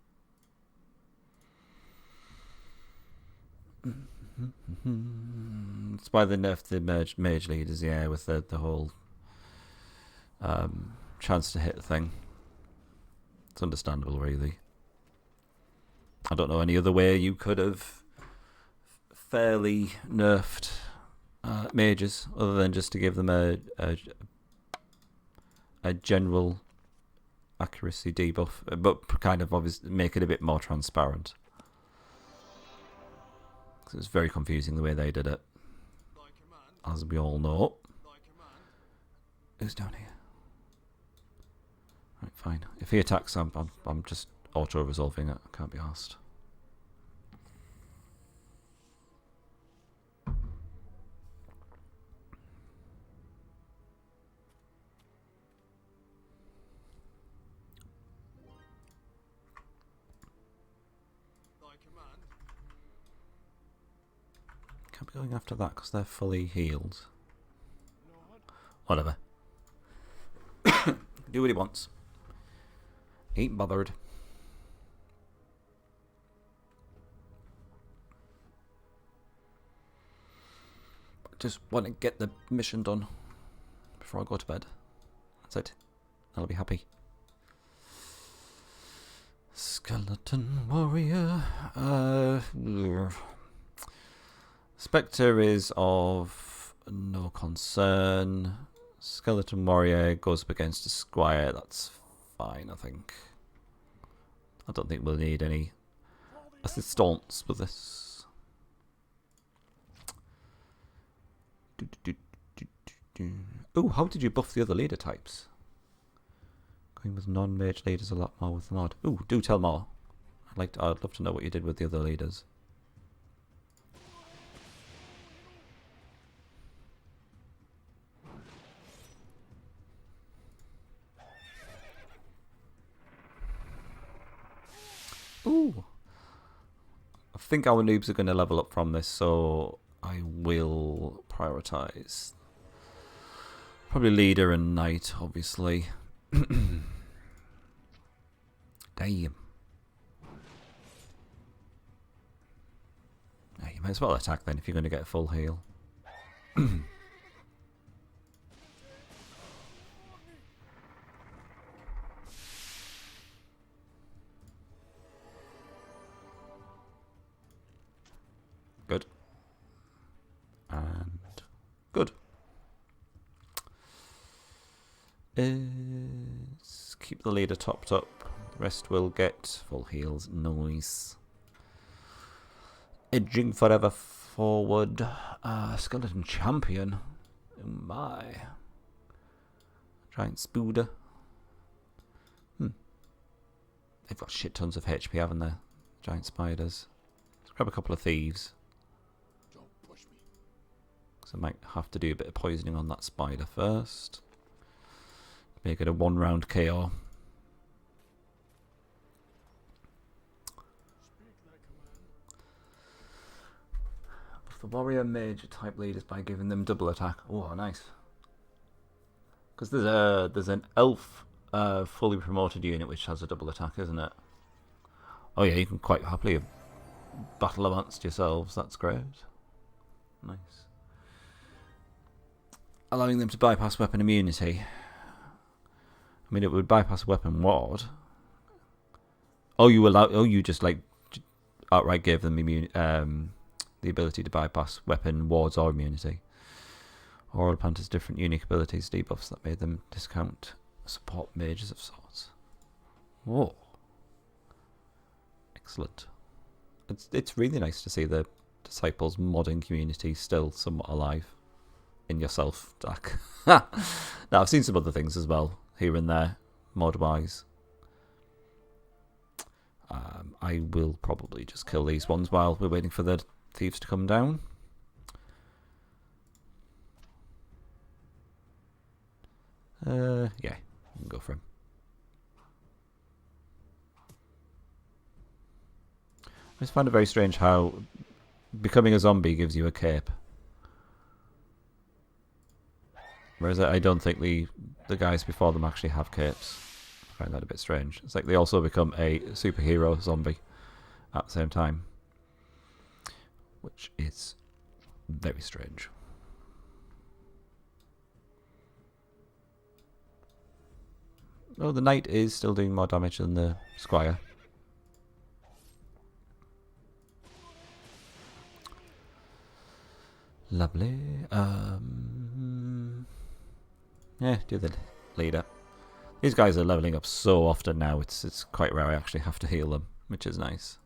It's why they nerfed the mage leaders, yeah, with the whole chance to hit thing. It's understandable, really. I don't know any other way you could have fairly nerfed mages other than just to give them a general accuracy debuff, but kind of obviously make it a bit more transparent. It's very confusing the way they did it, as we all know. Who's down here? Right, fine. If he attacks, I'm just auto-resolving it. I can't be asked. Can't be going after that because they're fully healed. Whatever. Do what he wants. Ain't bothered. Just want to get the mission done before I go to bed. That's it. I'll be happy. Skeleton warrior. Spectre is of no concern. Skeleton warrior goes up against a squire. That's fine, I think. I don't think we'll need any assistance with this. Oh, how did you buff the other leader types? Going with non-mage leaders a lot more with mod. Oh, do tell more. I'd love to know what you did with the other leaders. Ooh. I think our noobs are going to level up from this, so I will prioritise. Probably leader and knight, obviously. Damn. Yeah, you might as well attack then if you're going to get a full heal. Good. And good. Keep the leader topped up. The rest will get full heals. Nice. Edging forever forward. Skeleton champion. Oh my. Giant spooder. They've got shit tons of HP, haven't they? Giant spiders. Let's grab a couple of thieves. Because I might have to do a bit of poisoning on that spider first. Make it a 1-round KO. The warrior mage type leaders by giving them double attack. Oh, nice. Because there's an elf fully promoted unit which has a double attack, isn't it? Oh yeah, you can quite happily battle amongst yourselves. That's great. Nice. Allowing them to bypass weapon immunity. I mean, it would bypass weapon ward. Oh, you just like outright gave them the ability to bypass weapon wards or immunity. Or Plant has different unique abilities, debuffs that made them discount support mages of sorts. Whoa. Excellent. It's really nice to see the Disciples modding community still somewhat alive in yourself, Dak. Now, I've seen some other things as well, here and there, mod-wise. I will probably just kill these ones while we're waiting for the thieves to come down. Yeah, we can go for him. I just find it very strange how becoming a zombie gives you a cape. Whereas I don't think the guys before them actually have capes. I find that a bit strange. It's like they also become a superhero zombie at the same time. Which is very strange. Oh, the knight is still doing more damage than the squire. Lovely. Yeah, do the leader. These guys are leveling up so often now, it's quite rare I actually have to heal them, which is nice.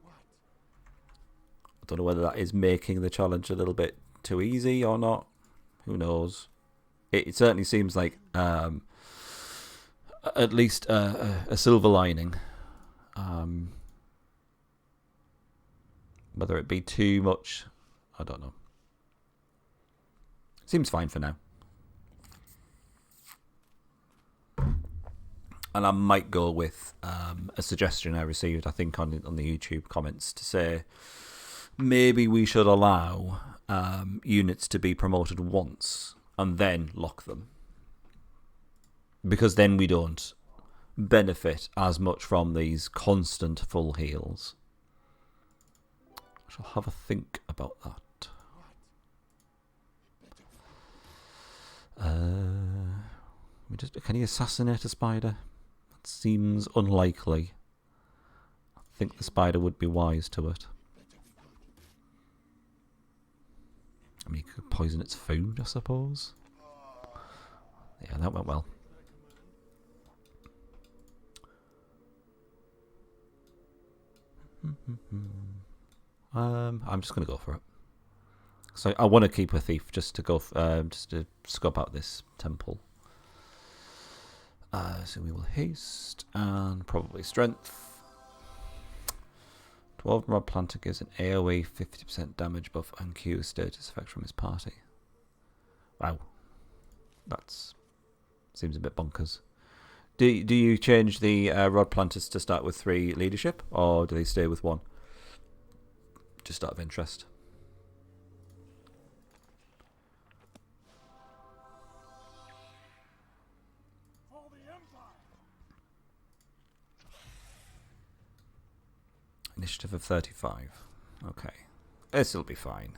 I don't know whether that is making the challenge a little bit too easy or not. Who knows? It certainly seems like at least a silver lining. Whether it be too much, I don't know. Seems fine for now. And I might go with a suggestion I received, I think, on the YouTube comments to say maybe we should allow units to be promoted once and then lock them. Because then we don't benefit as much from these constant full heals. I shall have a think about that. Can he assassinate a spider? That seems unlikely. I think the spider would be wise to it. I mean, he could poison its food, I suppose. Yeah, that went well. I'm just going to go for it. So I want to keep a thief just to go, just to scope out this temple. So we will haste and probably strength. Dwarven Rod Planter gives an AoE 50% damage buff and Q status effect from his party. Wow, that's seems a bit bonkers. Do you change the Rod Planters to start with 3 leadership, or do they stay with 1? Just out of interest. Initiative of 35. Okay. This'll be fine.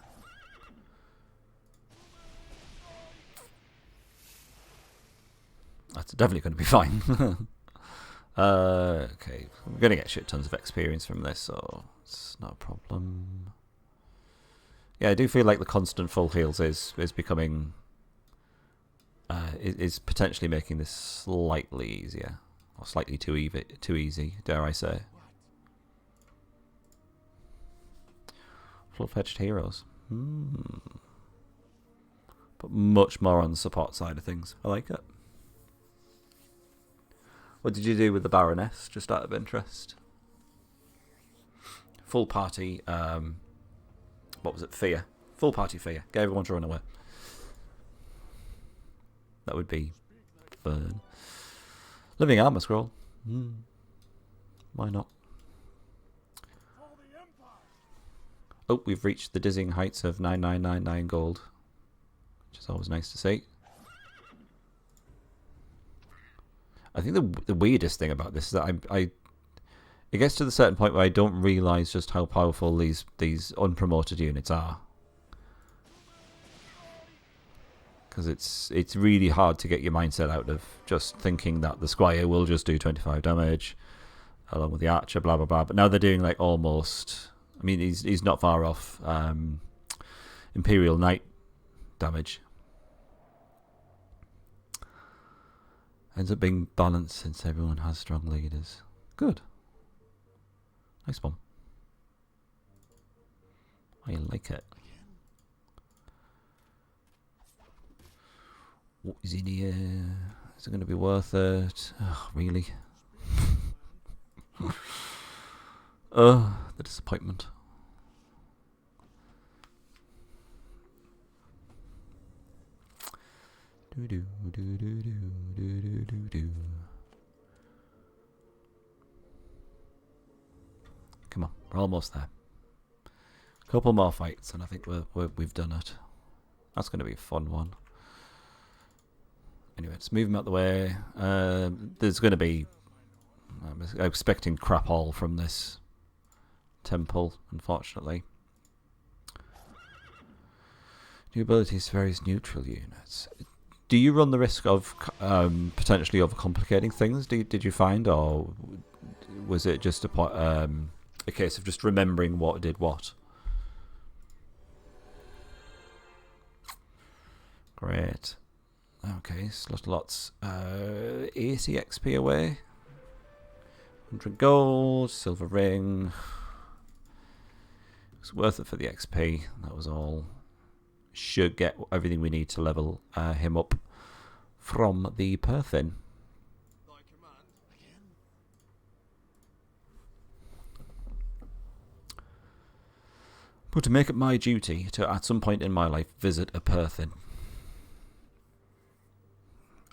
That's definitely going to be fine. Okay. We're going to get shit tons of experience from this, so it's not a problem. Yeah, I do feel like the constant full heals is becoming... is potentially making this slightly easier. Or slightly too easy, dare I say. Full-fledged heroes. But much more on the support side of things. I like it. What did you do with the Baroness, just out of interest? Full party, what was it, fear. Full party fear. Get everyone to run away. That would be fun. Living armor scroll. Why not? Oh, we've reached the dizzying heights of 9999 gold, which is always nice to see. I think the weirdest thing about this is that it gets to the certain point where I don't realise just how powerful these unpromoted units are. Because it's really hard to get your mindset out of just thinking that the Squire will just do 25 damage, along with the Archer, blah blah blah. But now they're doing like almost. I mean, he's not far off Imperial Knight damage. Ends up being balanced since everyone has strong leaders. Good. Nice one. I like it. What is in here? Is it going to be worth it? Oh, really? The disappointment. Come on, we're almost there. A couple more fights, and I think we've done it. That's going to be a fun one. Anyway, let's move him out the way. There's going to be. I'm expecting crap all from this temple, unfortunately. New abilities to various neutral units. Do you run the risk of potentially overcomplicating things? Did you find, or was it just a case of just remembering what did what? Great. Okay, lots. 80 XP away. 100 gold, silver ring. It's worth it for the XP. That was all. Should get everything we need to level him up from the Perthin. But to make it my duty to, at some point in my life, visit a Perthin.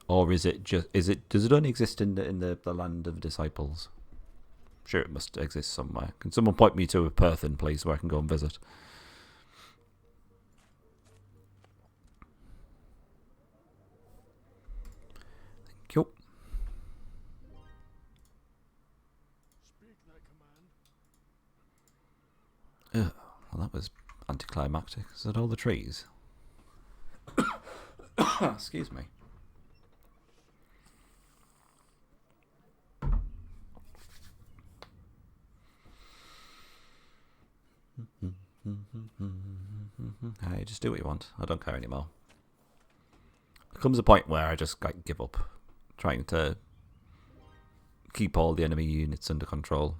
Or is it just? Does it only exist in the land of disciples? Sure, it must exist somewhere. Can someone point me to a Perthin, please, where I can go and visit? Thank you. Well, that was anticlimactic. Is that all the trees? Excuse me. Hey, just do what you want. I don't care anymore. There comes a point where I just like give up trying to keep all the enemy units under control.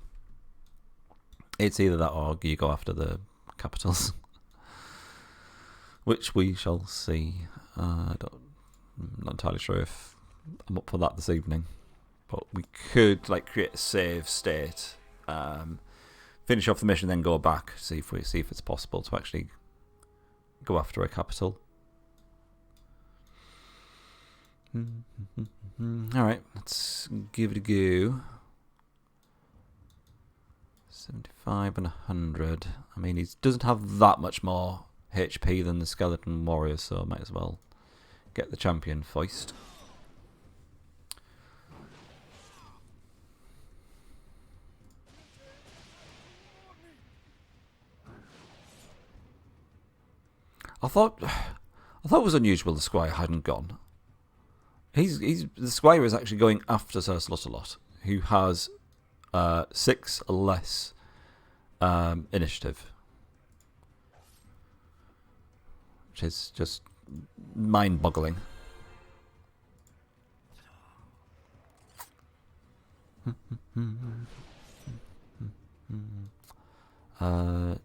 It's either that or you go after the capitals, which we shall see. I'm not entirely sure if I'm up for that this evening, but we could like create a save state. Finish off the mission, then go back, see if it's possible to actually go after a capital. Alright, let's give it a go. 75 and 100. I mean, he doesn't have that much more HP than the skeleton warrior, so I might as well get the champion foist. I thought it was unusual the Squire hadn't gone. The Squire is actually going after Sir Slaughterlot, who has 6 less initiative, which is just mind-boggling.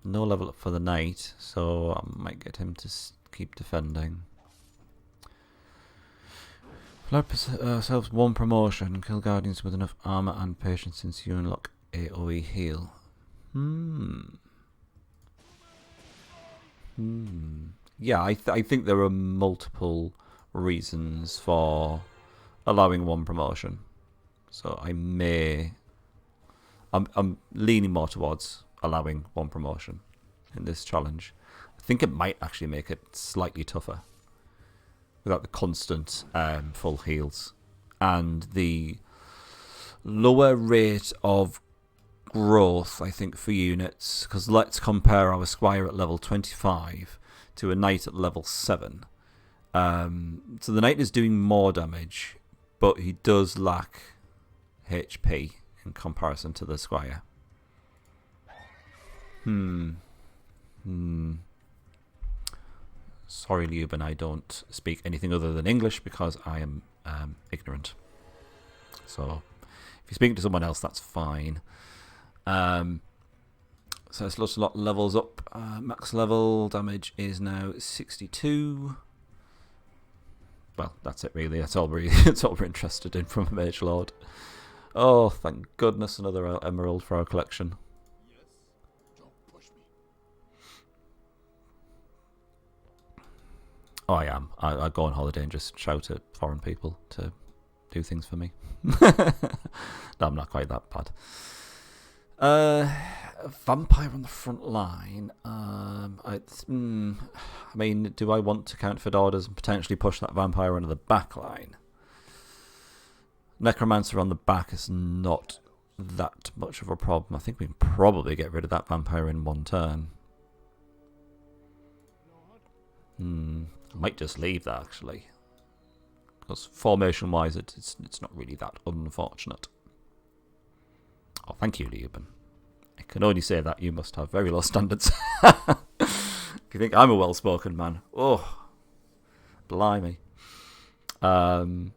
No level up for the knight, so I might get him to keep defending. Allow ourselves 1 promotion. Kill guardians with enough armor and patience since you unlock AoE heal. Yeah, I think there are multiple reasons for allowing one promotion. So I'm leaning more towards allowing one promotion in this challenge. I think it might actually make it slightly tougher without the constant full heals and the lower rate of growth, I think, for units. Because let's compare our Squire at level 25 to a Knight at level 7. So the Knight is doing more damage, but he does lack HP in comparison to the Squire. Sorry, Leuben, I don't speak anything other than English because I am ignorant. So if you're speaking to someone else, that's fine. So it's lots a lot levels up. Max level damage is now 62. Well, that's it really. That's all we're interested in from a Mage Lord. Oh, thank goodness, another emerald for our collection. Oh, I am. I go on holiday and just shout at foreign people to do things for me. No, I'm not quite that bad. Vampire on the front line. I mean, do I want to count for orders and potentially push that vampire onto the back line? Necromancer on the back is not that much of a problem. I think we can probably get rid of that vampire in one turn. I might just leave that actually, because formation-wise, it's not really that unfortunate. Oh, thank you, Leuben. I can only say that you must have very low standards. You think I'm a well-spoken man? Oh, blimey. The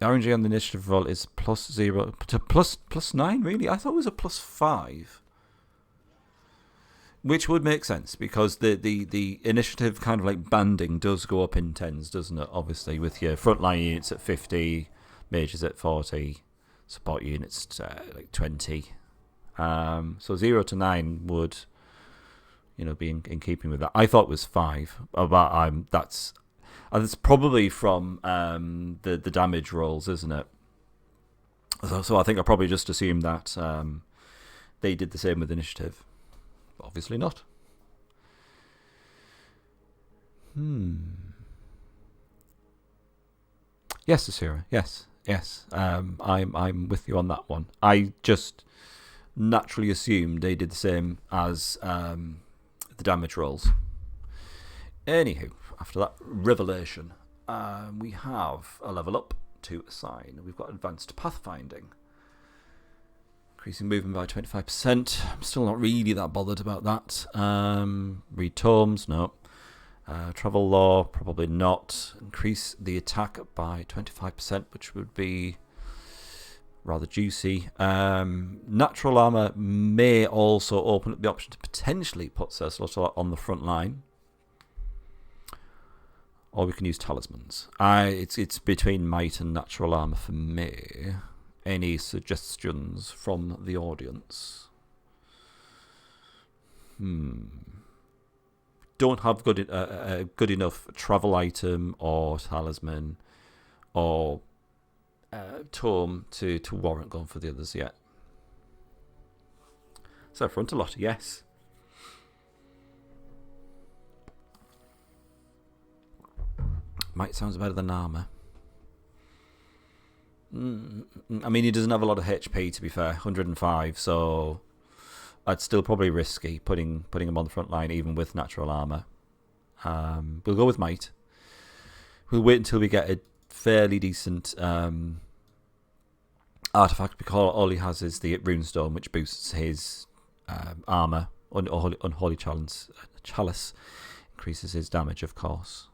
RNG on the initiative roll is +0 to +9. Really, I thought it was a +5. Which would make sense, because the initiative kind of like banding does go up in tens, doesn't it? Obviously, with your frontline units at 50, mages at 40, support units like 20. So 0 to 9 would, be in keeping with that. I thought it was 5, but that's probably from the damage rolls, isn't it? So I think I probably just assumed that they did the same with initiative. Obviously not. Yes, Asura. Yes. I'm with you on that one. I just naturally assumed they did the same as the damage rolls. Anywho, after that revelation, we have a level up to assign. We've got advanced pathfinding. Increasing movement by 25%. I'm still not really that bothered about that. Read tomes, no. Travel law, probably not. Increase the attack by 25%, which would be rather juicy. Natural armor may also open up the option to potentially put Sir Slaughter on the front line. Or we can use talismans. It's between might and natural armor for me. Any suggestions from the audience? Don't have good enough travel item or talisman or tome to warrant going for the others yet. So Frontalot, yes. Might sounds better than armor. I mean, he doesn't have a lot of HP, to be fair, 105, so I'd still probably risky putting him on the front line, even with natural armor. We'll go with might. We'll wait until we get a fairly decent artifact, because all he has is the runestone, which boosts his armor. Unholy chalice increases his damage, of course.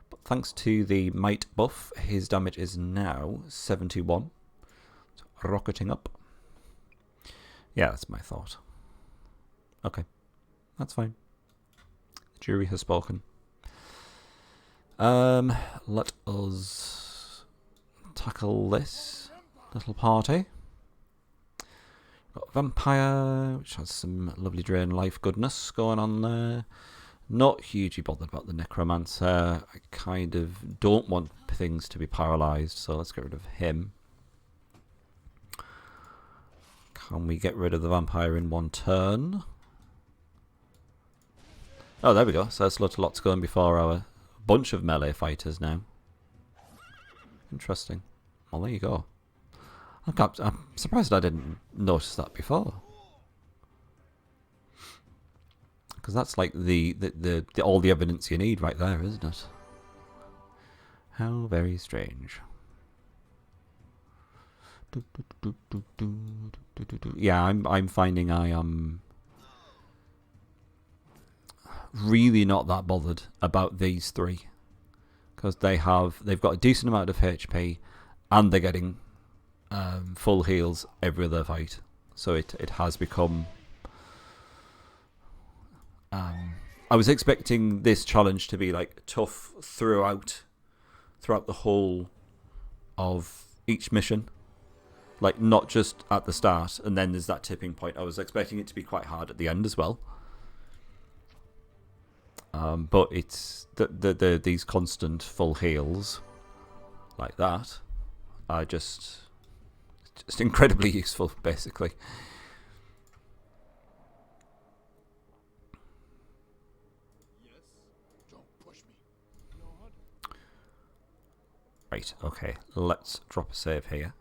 But thanks to the might buff, his damage is now 71. So rocketing up. Yeah, that's my thought. Okay, that's fine. The jury has spoken. Let us tackle this little party. Got Vampire, which has some lovely drain life goodness going on there. Not hugely bothered about the Necromancer. I kind of don't want things to be paralysed, so let's get rid of him. Can we get rid of the Vampire in one turn? Oh, there we go. So that's lots going before our bunch of melee fighters now. Interesting. Well, there you go. I'm surprised I didn't notice that before. Because that's like the all the evidence you need right there, isn't it? How very strange. Yeah, I'm finding I am really not that bothered about these three, because they've got a decent amount of HP and they're getting full heals every other fight, so it has become. I was expecting this challenge to be like tough throughout the whole of each mission, like not just at the start and then there's that tipping point. I was expecting it to be quite hard at the end as well. But it's these constant full heals like that are just incredibly useful, basically. Right, okay, let's drop a save here.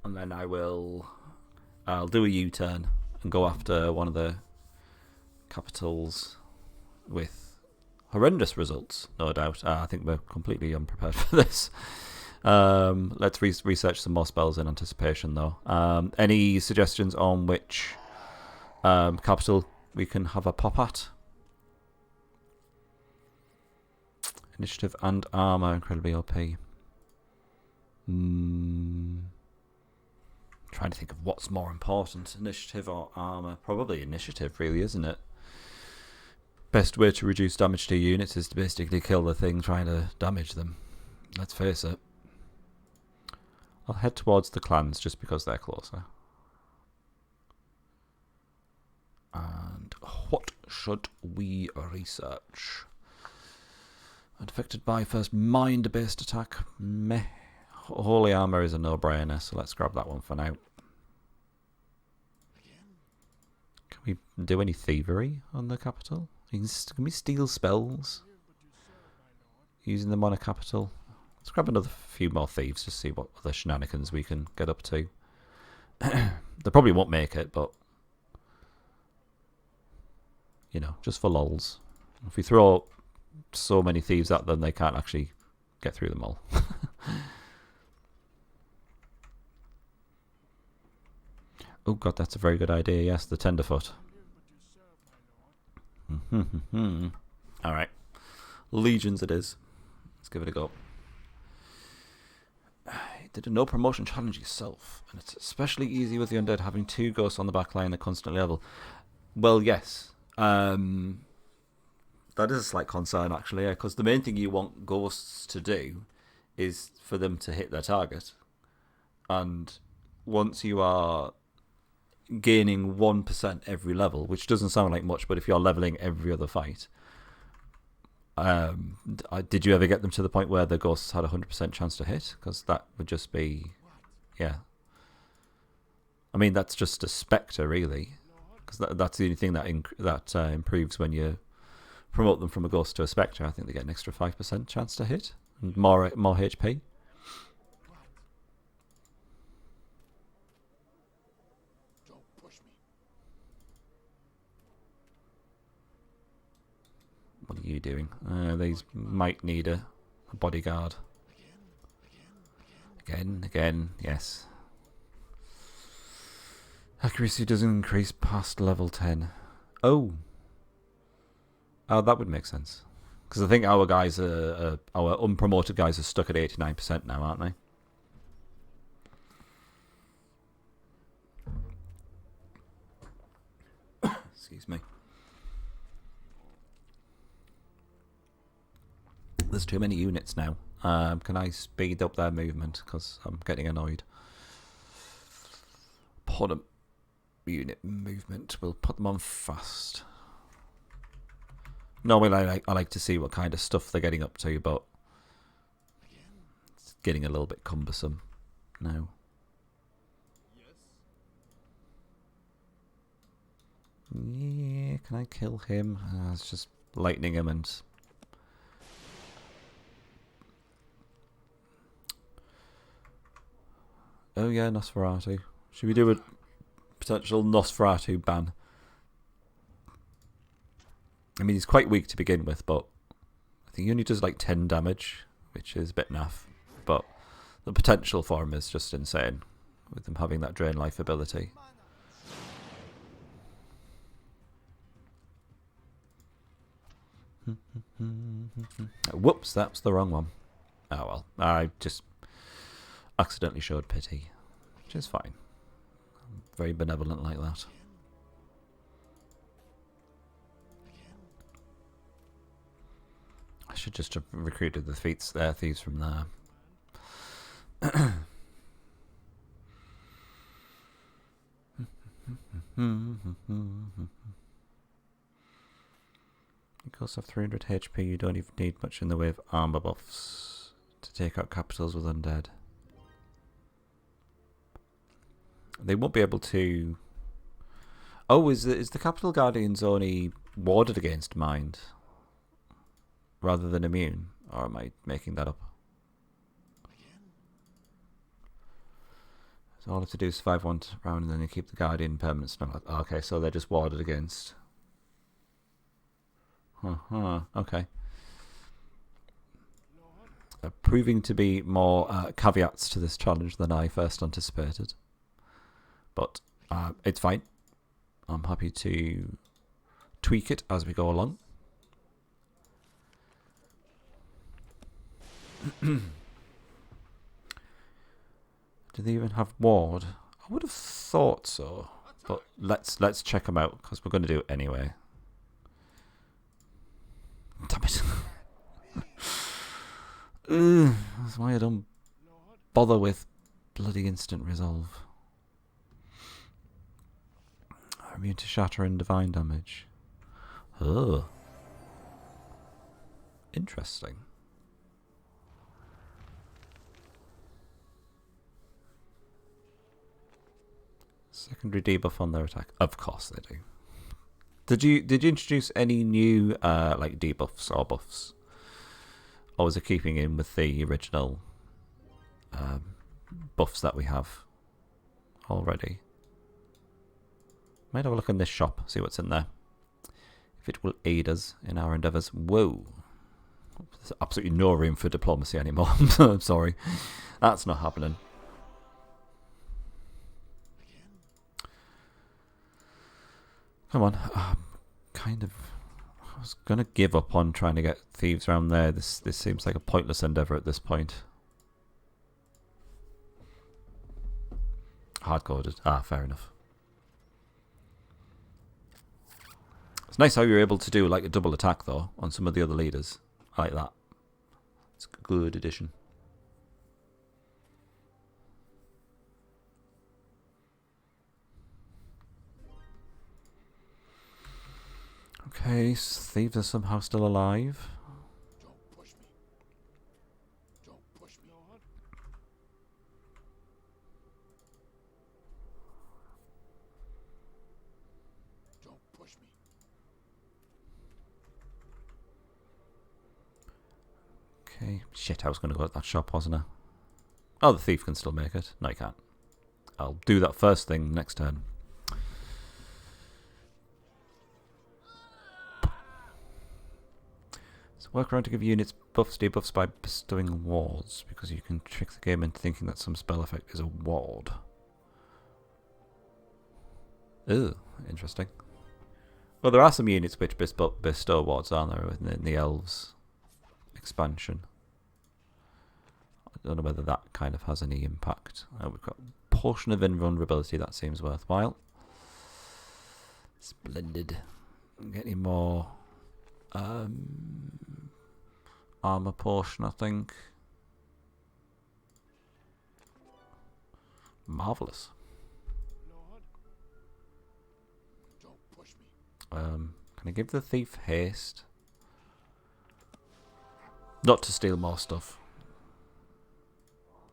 And then I'll do a U-turn and go after one of the capitals with horrendous results, no doubt. I think we're completely unprepared for this. Let's research some more spells in anticipation, though. Any suggestions on which capital we can have a pop at? Initiative and armor, incredibly OP. Trying to think of what's more important, initiative or armor. Probably initiative, really, isn't it? Best way to reduce damage to units is to basically kill the thing trying to damage them. Let's face it. I'll head towards the clans just because they're closer. And what should we research? Affected by first mind-based attack. Meh. Holy armor is a no-brainer, so let's grab that one for now. Can we do any thievery on the capital? Can we steal spells using them on a capital? Let's grab another few more thieves to see what other shenanigans we can get up to. They probably won't make it, but you know, just for lols. If we throw so many thieves at them, they can't actually get through them all. Oh god, that's a very good idea. Yes, the tenderfoot. Alright. Legions it is. Let's give it a go. Did a no promotion challenge yourself, and it's especially easy with the undead having two ghosts on the back line that constantly level. Well, yes. That is a slight concern, actually, because the main thing you want ghosts to do is for them to hit their target. And once you are gaining 1% every level, which doesn't sound like much, but if you're leveling every other fight, did you ever get them to the point where the ghosts had a 100% chance to hit? Because that would just be, yeah. I mean, that's just a spectre, really, because that's the only thing that improves when you promote them from a ghost to a spectre. I think they get an extra 5% chance to hit and more HP. What are you doing? These might need a bodyguard. Again, yes. Accuracy doesn't increase past level 10. Oh, that would make sense. Because I think our guys our unpromoted guys are stuck at 89% now, aren't they? Excuse me. There's too many units now. Can I speed up their movement? Because I'm getting annoyed. Put unit movement. We'll put them on fast. Normally I like to see what kind of stuff they're getting up to, but it's getting a little bit cumbersome now. Yeah, can I kill him? It's just lightning him and... Oh yeah, Nosferatu. Should we do a potential Nosferatu ban? I mean, he's quite weak to begin with, but I think he only does like 10 damage, which is a bit naff. But the potential for him is just insane, with him having that drain life ability. Whoops, that's the wrong one. Oh well, I just accidentally showed pity, which is fine. I'm very benevolent like that. I should just have recruited the thieves from there. You also have 300 HP, you don't even need much in the way of armor buffs to take out capitals with undead. They won't be able to... Oh, is the Capital Guardians only warded against mind rather than immune? Or am I making that up? So all I have to do is survive one round and then you keep the Guardian permanent spell. Okay, so they're just warded against. Okay. Proving to be more caveats to this challenge than I first anticipated. But it's fine. I'm happy to tweak it as we go along. Do they even have ward? I would have thought so. But let's check them out because we're going to do it anyway. Damn it. That's why I don't bother with bloody instant resolve. Immune to shatter and divine damage. Oh. Interesting. Secondary debuff on their attack. Of course they do. Did you introduce any new like debuffs or buffs? Or was it keeping in with the original buffs that we have already? Might have a look in this shop, see what's in there. If it will aid us in our endeavours. Whoa. There's absolutely no room for diplomacy anymore. I'm sorry. That's not happening. Come on. I was going to give up on trying to get thieves around there. This seems like a pointless endeavour at this point. Hard-coded. Fair enough. It's nice how you're able to do like a double attack though on some of the other leaders. I like that. It's a good addition. Okay, thieves are somehow still alive. Don't push me. Don't push me. Don't push me. Okay, shit, I was going to go at that shop, wasn't I? Oh, the thief can still make it. No, he can't. I'll do that first thing next turn. So work around to give units buffs, debuffs by bestowing wards, because you can trick the game into thinking that some spell effect is a ward. Ooh, interesting. Well, there are some units which bestow wards, aren't there, in the elves expansion. I don't know whether that kind of has any impact. We've got a portion of invulnerability, that seems worthwhile. Splendid. Get any more armor portion, I think. Marvelous. Lord, don't push me. Can I give the thief haste? Not to steal more stuff.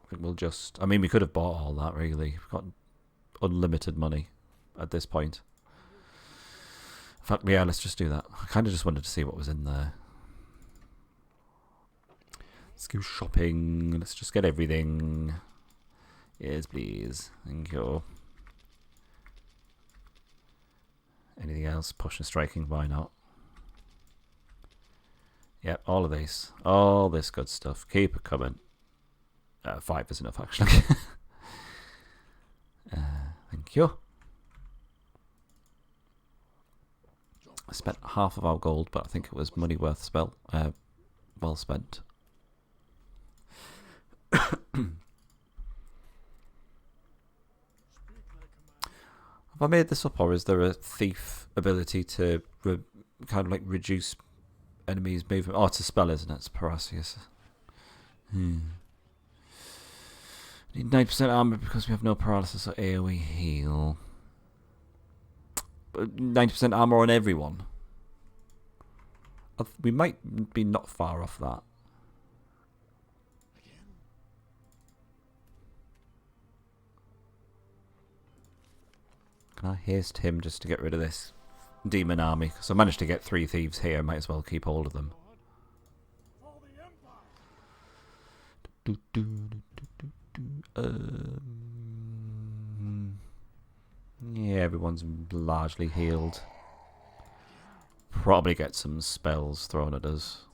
I think we'll just... I mean, we could have bought all that, really. We've got unlimited money at this point. In fact, yeah, let's just do that. I kind of just wanted to see what was in there. Let's go shopping. Let's just get everything. Yes, please. Thank you. Anything else? Push and striking, why not? Yep, all of these. All this good stuff. Keep it coming. 5 is enough, actually. Thank you. I spent half of our gold, but I think it was money worth well spent. Have I made this up, or is there a thief ability to kind of like reduce enemies' movement? Oh, it's a spell, isn't it? It's Parasius. Need 9% armor because we have no paralysis or AoE heal. 90% armor on everyone. We might be not far off that. Again? Can I haste him just to get rid of this demon army? Because I managed to get 3 thieves here. Might as well keep hold of them. For the Empire. Yeah, everyone's largely healed. Probably get some spells thrown at us.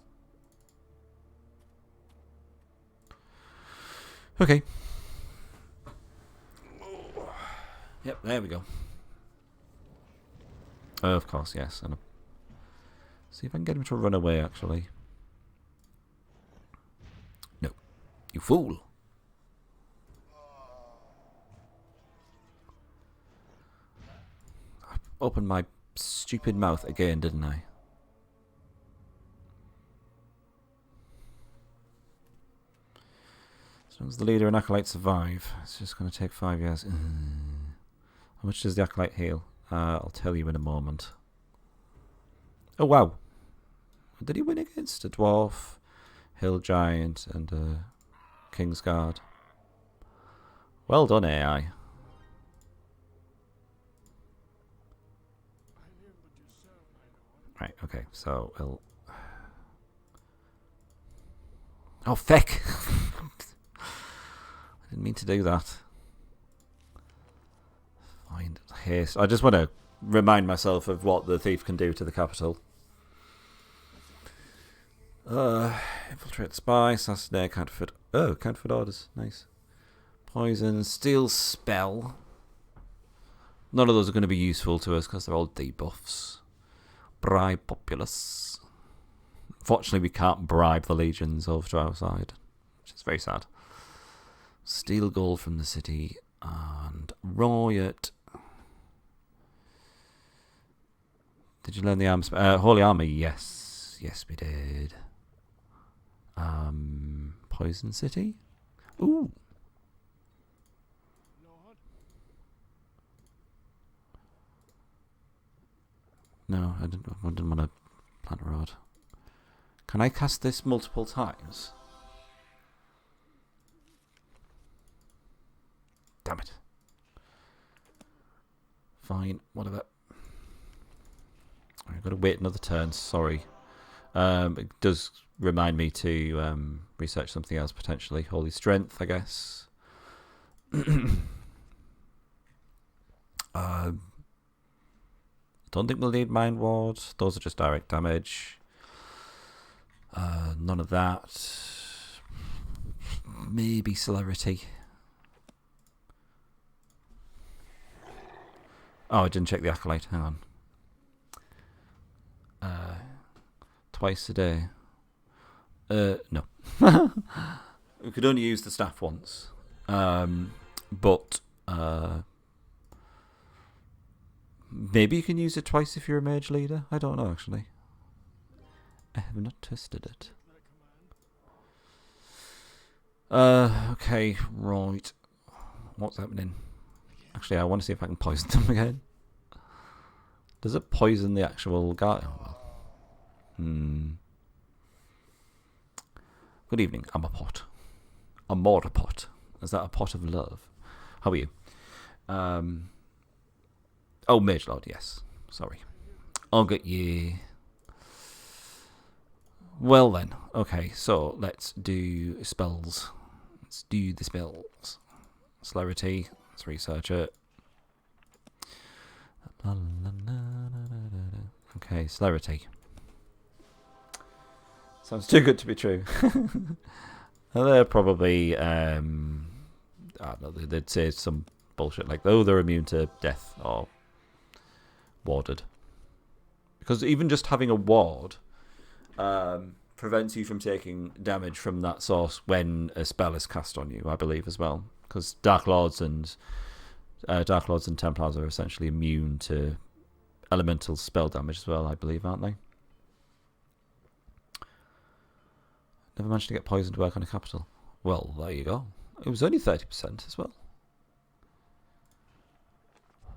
Okay. Yep, there we go. Of course, yes. And see if I can get him to run away, actually. No. You fool. I opened my stupid mouth again, didn't I? As long as the leader and acolyte survive, it's just going to take 5 years. How much does the acolyte heal? I'll tell you in a moment. Oh, wow. Did he win against a dwarf, hill giant, and a king's guard? Well done, AI. Right, okay, so we'll... Oh, feck! I didn't mean to do that. Find haste. I just want to remind myself of what the thief can do to the capital. Infiltrate, spy, assassinate, counterfeit. Oh, counterfeit orders. Nice. Poison, steal, spell. None of those are going to be useful to us because they're all debuffs. Bribe populace. Fortunately, we can't bribe the legions over to our side, which is very sad. Steal gold from the city and riot. Did you learn the arms? Holy armor, yes. Yes, we did. Poison city? Ooh. Lord, No, I didn't want to plant a rod. Can I cast this multiple times? Damn it. Fine, whatever. I've got to wait another turn, sorry. It does remind me to research something else potentially. Holy Strength, I guess. Don't think we'll need Mind Ward. Those are just direct damage. None of that. Maybe Celerity. Oh, I didn't check the Acolyte. Hang on. Twice a day. No. We could only use the staff once. But maybe you can use it twice if you're a mage leader. I don't know, actually. I have not tested it. that command. Okay, right. What's happening? Actually, I want to see if I can poison them again. Does it poison the actual guy? Oh, well. Good evening. I'm a pot. A mod pot. Is that a pot of love? How are you? Oh, Mage Lord, yes. Sorry. I'll get you. Well then. Okay, so let's do spells. Let's do the spells. Celerity. Let's research it. Okay, celerity. Sounds too good to be true. They're probably, I don't know, they'd say some bullshit like, oh, they're immune to death or warded. Because even just having a ward prevents you from taking damage from that source when a spell is cast on you, I believe, as well. Because Dark Lords and Templars are essentially immune to elemental spell damage as well, I believe, aren't they? Never managed to get poison to work on a capital. Well, there you go. It was only 30% as well.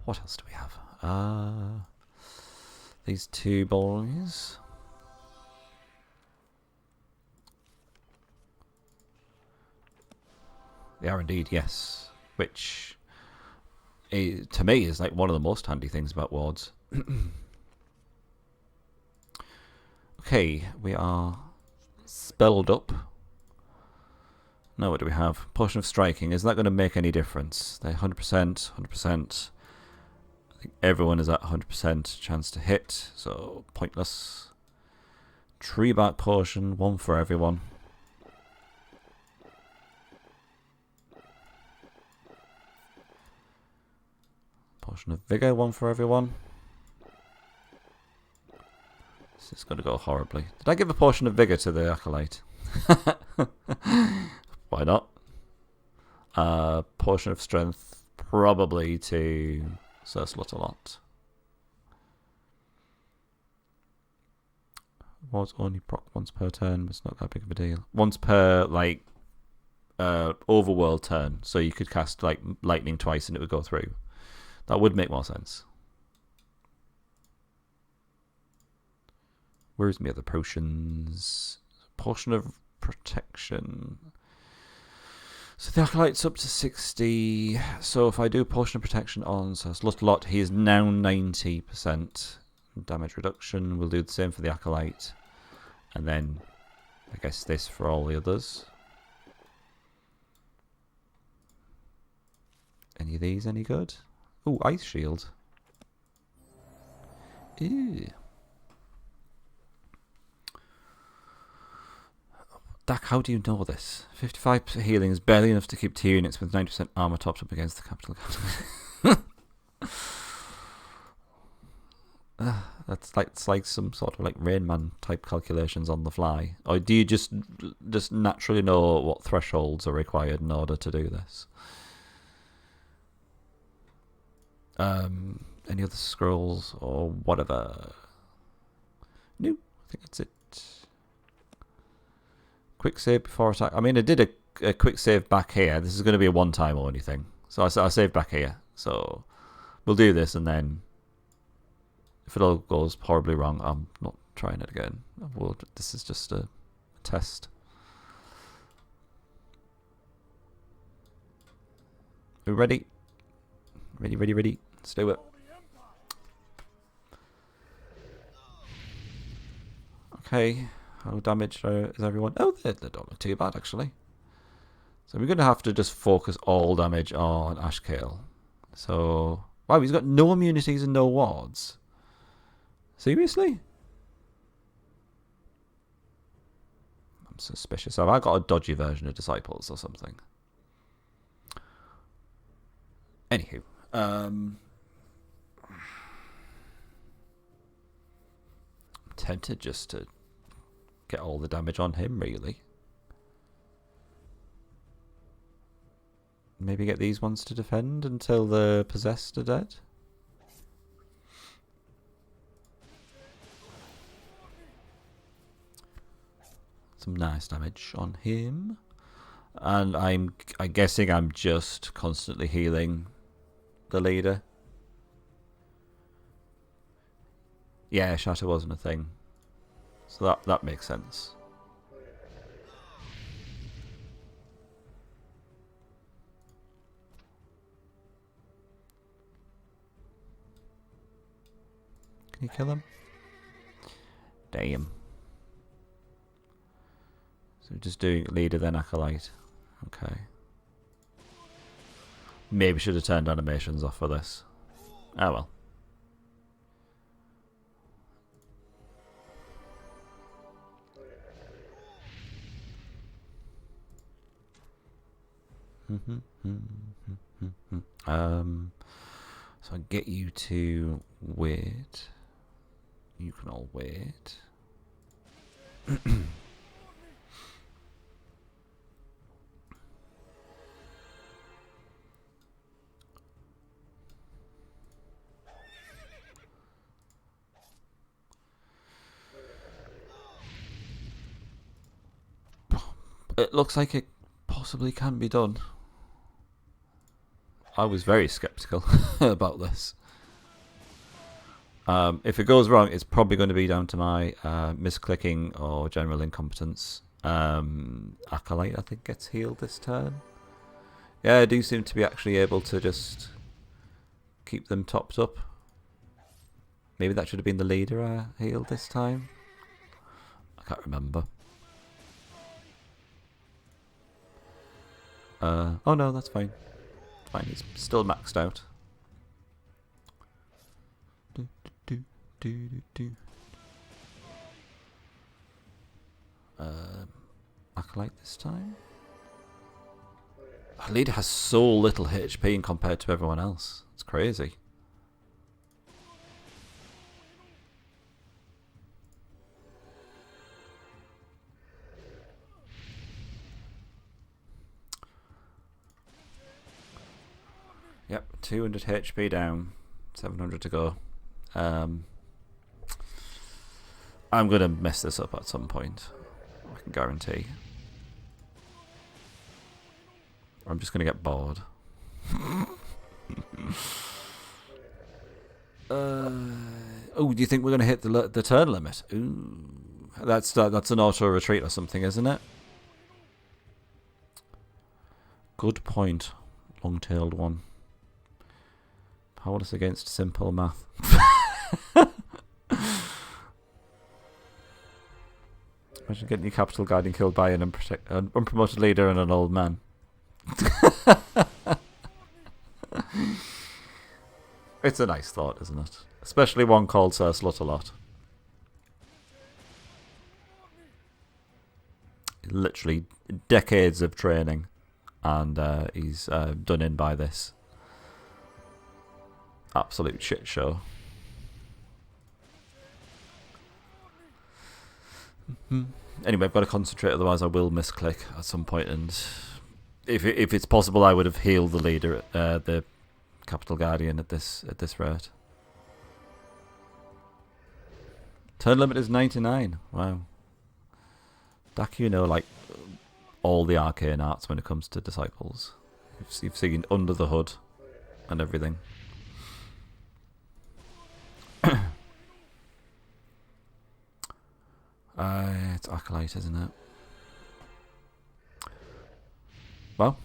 What else do we have? These two boys. They are indeed, yes. Which, to me, is like one of the most handy things about wards. Okay, we are spelled up. Now what do we have? Potion of Striking. Is that going to make any difference? They're 100%, 100%. I think everyone is at 100% chance to hit, so pointless. Tree Bark Potion, one for everyone. Potion of Vigor, one for everyone. This is going to go horribly. Did I give a Potion of Vigor to the Acolyte? Why not? Potion of Strength, probably to Sir Slaughterlot. Was only proc once per turn, but it's not that big of a deal. Once per, like, overworld turn, so you could cast, like, lightning twice and it would go through. That would make more sense. Where's my other potions? Potion of Protection. So the Acolyte's up to 60. So if I do Potion of Protection on Slaughterlot, he is now 90% damage reduction. We'll do the same for the Acolyte. And then, I guess this for all the others. Any of these any good? Ooh, Ice Shield. Ew. Dak, how do you know this? 55% healing is barely enough to keep 2 units with 90% armor topped up against the capital. It's like some sort of like Rain Man type calculations on the fly. Or do you just naturally know what thresholds are required in order to do this? Any other scrolls or whatever? No, I think that's it. Quick save before attack. I mean, I did a quick save back here. This is going to be a one-time only thing. So I saved back here. So we'll do this, and then if it all goes horribly wrong, I'm not trying it again. This is just a test. Are we ready? Ready. Let's do it. Okay. How damaged is everyone? Oh, they don't look too bad, actually. So we're going to have to just focus all damage on Ashkale. So, wow, he's got no immunities and no wards. Seriously? I'm suspicious. Have I got a dodgy version of Disciples or something? Anywho. I'm tempted just to get all the damage on him, really. Maybe get these ones to defend until the possessed are dead. Some nice damage on him. And I'm guessing I'm just constantly healing the leader. Yeah, shatter wasn't a thing. So that makes sense. Can you kill him? Damn. So just doing leader then acolyte. Okay. Maybe should have turned animations off for this. Oh well. So I get you to wait. You can all wait. It looks like it possibly can be done. I was very skeptical about this. If it goes wrong, it's probably going to be down to my misclicking or general incompetence. Acolyte, I think, gets healed this turn. Yeah, I do seem to be actually able to just keep them topped up. Maybe that should have been the leader I healed this time. I can't remember. Oh no, that's fine. It's fine, it's still maxed out. Acolyte this time. Our leader has so little HP compared to everyone else. It's crazy. Yep, 200 HP down, 700 to go. I'm going to mess this up at some point. I can guarantee. I'm just going to get bored. Oh, do you think we're going to hit the turn limit? Ooh, that's an auto retreat or something, isn't it? Good point, long-tailed one. Powerless against simple math. Imagine getting your capital guardian killed by an unpromoted leader and an old man. It's a nice thought, isn't it? Especially one called Sir Slaughterlot. Literally decades of training, and he's done in by this. Absolute shit show. Anyway, I've got to concentrate, otherwise I will misclick at some point, and if it's possible, I would have healed the leader, the capital guardian at this rate. Turn limit is 99. Wow. Dak, you know, like all the arcane arts when it comes to disciples. You've seen under the hood and everything. It's acolyte, isn't it? Well,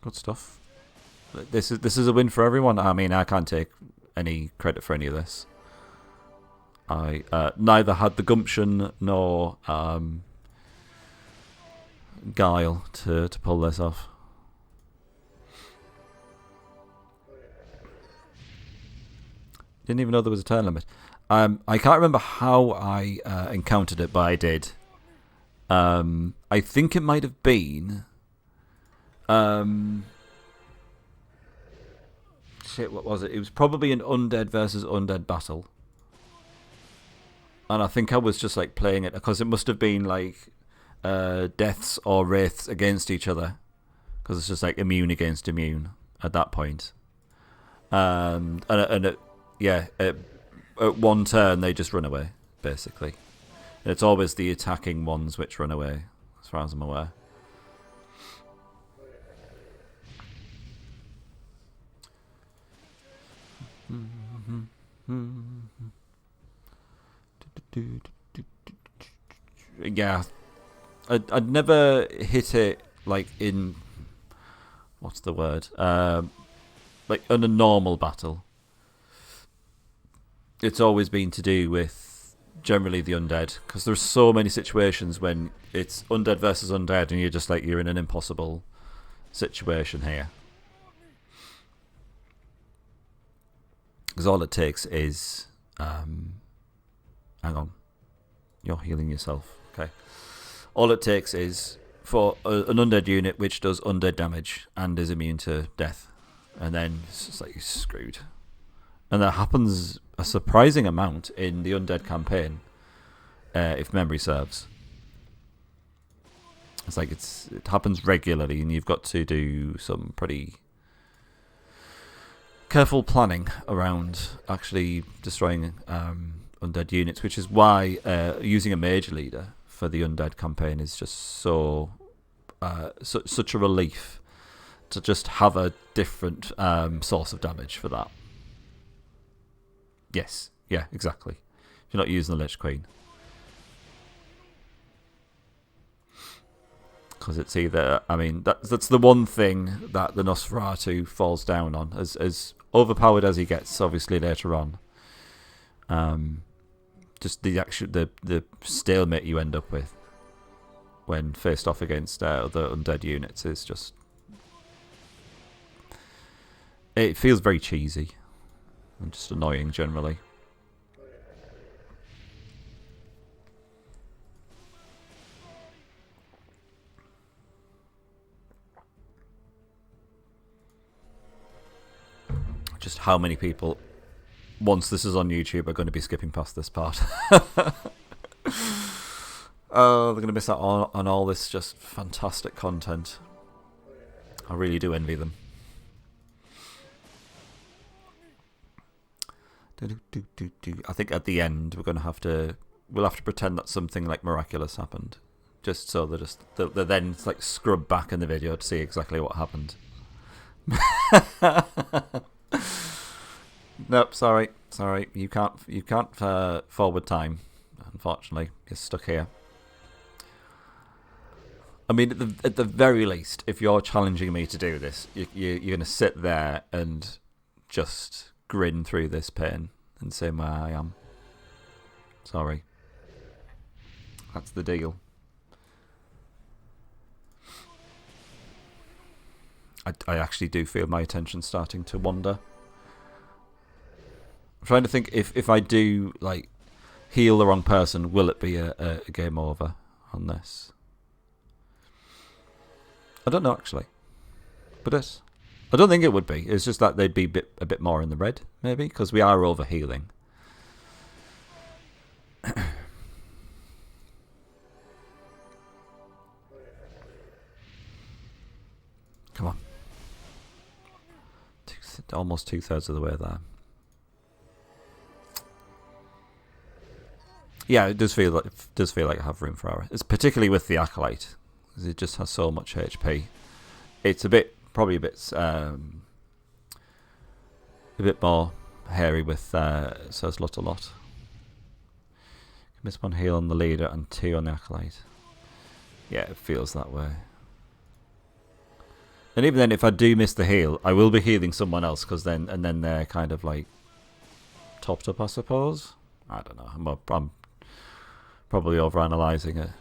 good stuff. This is a win for everyone. I mean, I can't take any credit for any of this. I neither had the gumption nor guile to pull this off. Didn't even know there was a turn limit. I can't remember how I encountered it, but I did. I think it might have been... shit, what was it? It was probably an undead versus undead battle. And I think I was just like playing it, because it must have been like deaths or wraiths against each other. Because it's just like immune against immune at that point. And at one turn they just run away, basically. And it's always the attacking ones which run away, as far as I'm aware. Yeah, I'd never hit it like in what's the word? Like in a normal battle. It's always been to do with generally the undead, because there's so many situations when it's undead versus undead, and you're just like you're in an impossible situation here. Because all it takes is, hang on, you're healing yourself. Okay. All it takes is for an undead unit which does undead damage and is immune to death, and then it's just like you're screwed. And that happens a surprising amount in the undead campaign, if memory serves. It's like it happens regularly, and you've got to do some pretty careful planning around actually destroying undead units, which is why using a mage leader for the undead campaign is just such a relief to just have a different source of damage for that. Yes, yeah, exactly. If you're not using the Lich Queen. Because it's either, I mean, that's the one thing that the Nosferatu falls down on, as overpowered as he gets, obviously later on. Just the stalemate you end up with when faced off against other undead units is just, it feels very cheesy and just annoying generally. Just how many people, once this is on YouTube, are going to be skipping past this part. Oh, they're going to miss out on all this just fantastic content. I really do envy them. I think at the end we'll have to pretend that something like miraculous happened, just so they then like scrub back in the video to see exactly what happened. Nope, sorry, you can't forward time. Unfortunately, you're stuck here. I mean, at the very least, if you're challenging me to do this, you're going to sit there and just grin through this pain and say where I am. Sorry. That's the deal. I actually do feel my attention starting to wander. I'm trying to think if I do like heal the wrong person, will it be a game over on this? I don't know actually, but I don't think it would be. It's just that they'd be a bit more in the red, maybe, because we are over healing. Come on, almost 2/3 of the way there. Yeah, it does feel like I have room for error. It's particularly with the Acolyte, because it just has so much HP. It's probably a bit more hairy with says lot a lot. Miss one heal on the leader and 2 on the Acolyte. Yeah, it feels that way. And even then, if I do miss the heal, I will be healing someone else, because then they're kind of like topped up, I suppose. I don't know. I'm probably overanalyzing it,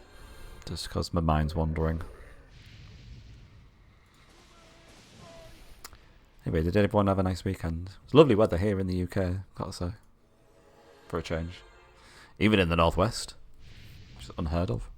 just because my mind's wandering. Anyway, did everyone have a nice weekend? It's lovely weather here in the UK, gotta say, for a change. Even in the northwest, which is unheard of.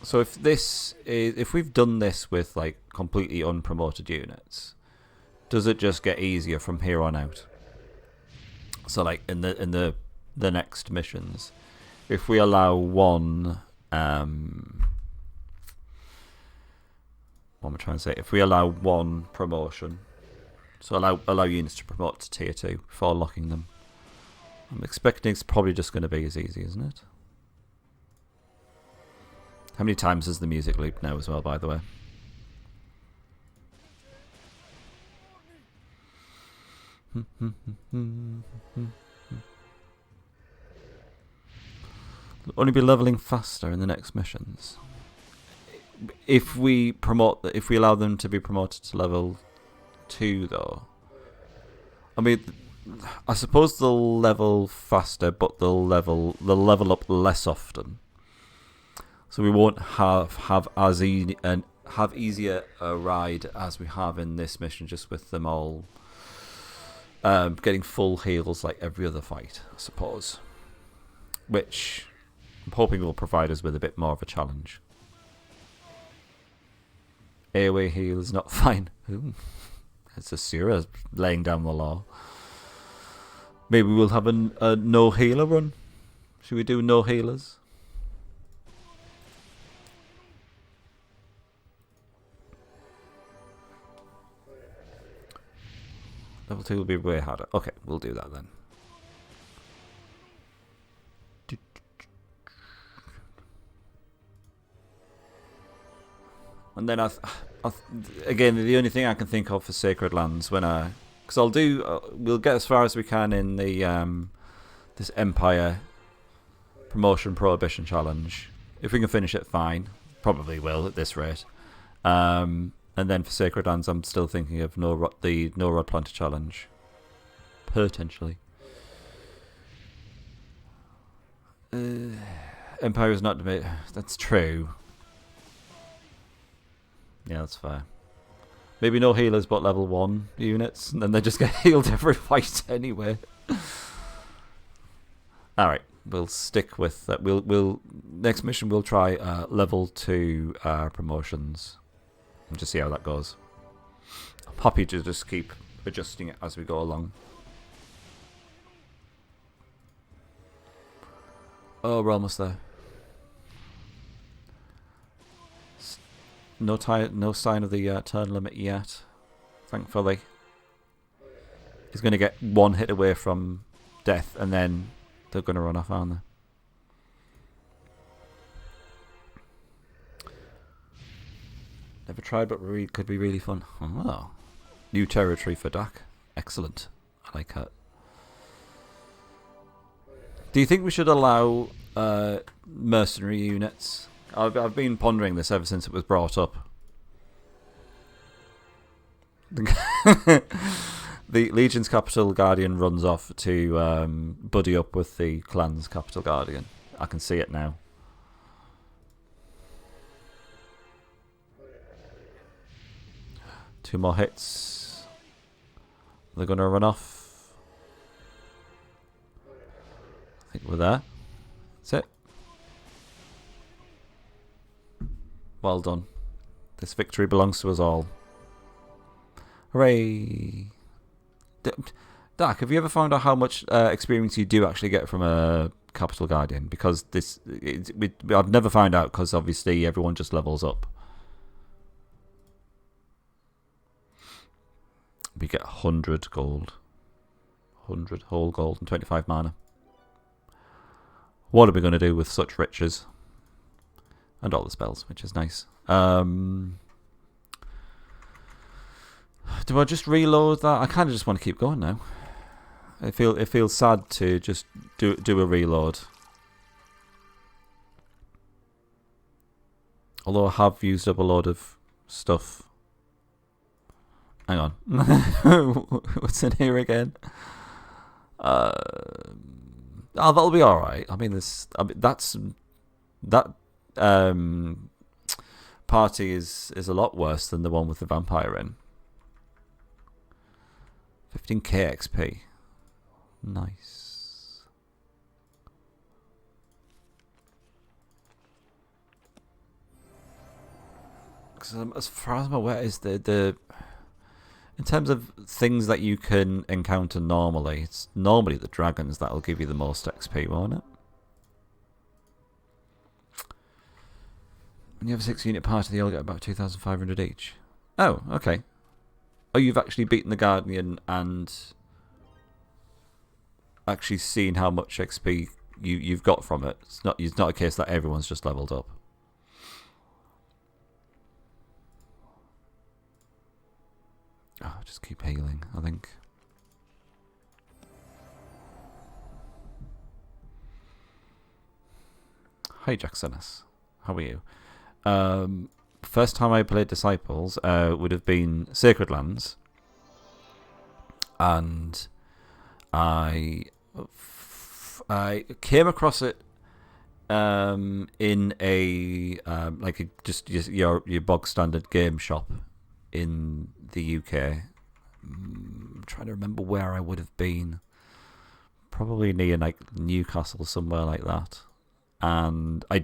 So if we've done this with like completely unpromoted units, does it just get easier from here on out? So like in the next missions, if we allow one, what am I trying to say? If we allow one promotion, so allow units to promote to tier 2 before locking them, I'm expecting it's probably just going to be as easy, isn't it? How many times has the music looped now as well, by the way? They'll only be leveling faster in the next missions. If we allow them to be promoted to level 2, though, I mean, I suppose they'll level faster, but they'll level up less often. So we won't have easier a ride as we have in this mission, just with them all getting full heals like every other fight, I suppose. Which I'm hoping will provide us with a bit more of a challenge. Airway heal is not fine. Ooh. It's Asura laying down the law. Maybe we'll have a no healer run. Should we do no healers? Level 2 will be way harder. Okay, we'll do that then. And then again, the only thing I can think of for Sacred Lands because we'll get as far as we can in the this Empire Promotion Prohibition challenge. If we can finish it, fine. Probably will at this rate. And then for Sacred Lands, I'm still thinking of the No Rod Planter challenge, potentially. Empire is not debate. That's true. Yeah, that's fair. Maybe no healers, but level 1 units, and then they just get healed every fight anyway. All right, we'll stick with that. We'll next mission we'll try level 2 promotions and just see how that goes. I'm happy to just keep adjusting it as we go along. Oh, we're almost there. No sign of the turn limit yet, thankfully. He's going to get one hit away from death, and then they're going to run off, aren't they? Never tried, but could be really fun. Oh, new territory for Dak. Excellent. I like that. Do you think we should allow mercenary units? I've been pondering this ever since it was brought up. The Legion's Capital Guardian runs off to buddy up with the clan's Capital Guardian. I can see it now. Two more hits. They're going to run off. I think we're there. That's it. Well done. This victory belongs to us all. Hooray! Dak, have you ever found out how much experience you do actually get from a Capital Guardian? Because I've never found out, because obviously everyone just levels up. We get 100 gold. 100 whole gold and 25 mana. What are we going to do with such riches? And all the spells, which is nice. Do I just reload that? I kind of just want to keep going now. It feels sad to just do a reload. Although I have used up a load of stuff. Hang on. What's in here again? That'll be all right. I mean, that party is a lot worse than the one with the vampire in. 15k XP. Nice. As far as I'm aware, is the in terms of things that you can encounter normally, it's normally the dragons that'll give you the most XP, won't it? When you have a 6-unit party, they all get about 2,500 each. Oh, okay. Oh, you've actually beaten the Guardian and actually seen how much XP you've got from it. It's not a case that everyone's just leveled up. Oh, just keep healing, I think. Hi, Jacksonus. How are you? First time I played Disciples would have been Sacred Lands. And I came across it in a just your bog standard game shop in the UK. I'm trying to remember where I would have been. Probably near like Newcastle, somewhere like that. And I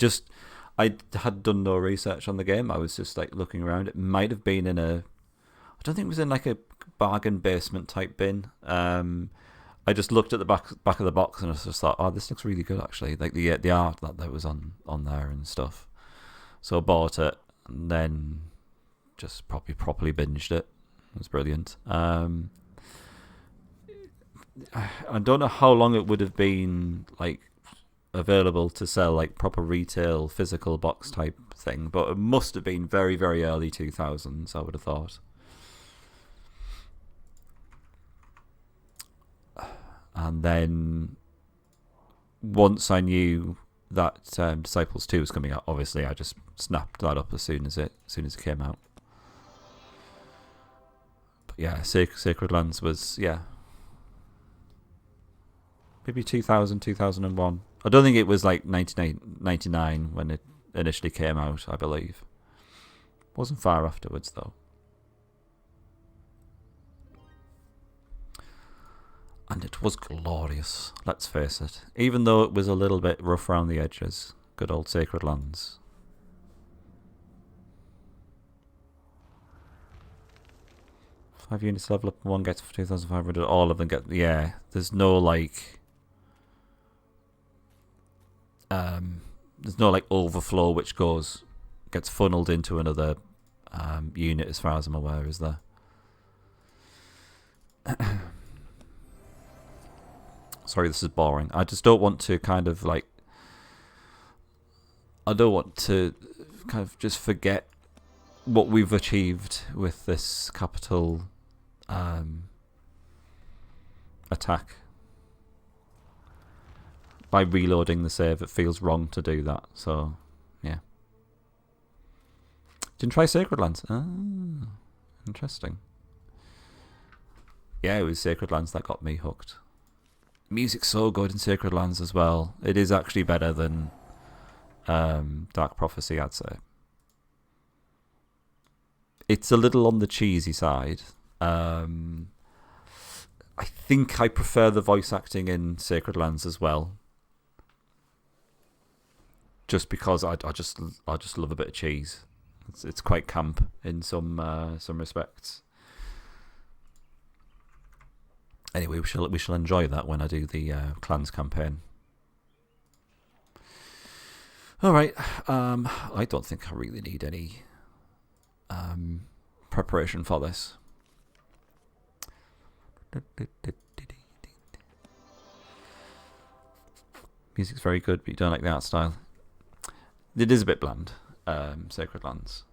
had done no research on the game. I was just like looking around. It might have been in a, I don't think it was in like a bargain basement type bin. I just looked at the back of the box and I just thought, oh, this looks really good actually. Like the art that was on there and stuff. So I bought it and then just properly binged it. It was brilliant. I don't know how long it would have been like available to sell, like proper retail physical box type thing, but it must have been very, very early 2000s, I would have thought. And then once I knew that Disciples 2 was coming out, obviously I just snapped that up as soon as it came out. But yeah, Sacred Lands was, yeah, maybe 2000, 2001. I don't think it was like 1999 when it initially came out, I believe. Wasn't far afterwards though. And it was glorious, let's face it. Even though it was a little bit rough around the edges. Good old Sacred Lands. Five units level up and one gets for 2,500. All of them get, yeah. There's no like overflow which gets funneled into another unit as far as I'm aware, is there? Sorry, this is boring. I just don't want to kind of like, I don't want to kind of just forget what we've achieved with this capital attack. By reloading the save, it feels wrong to do that. So, yeah. Didn't try Sacred Lands. Ah, interesting. Yeah, it was Sacred Lands that got me hooked. Music's so good in Sacred Lands as well. It is actually better than Dark Prophecy, I'd say. It's a little on the cheesy side. I think I prefer the voice acting in Sacred Lands as well. Just because I just love a bit of cheese. It's quite camp in some respects. Anyway, we shall enjoy that when I do the clans campaign. All right. I don't think I really need any preparation for this. Music's very good, but you don't like the art style. It is a bit bland. Sacred Lands.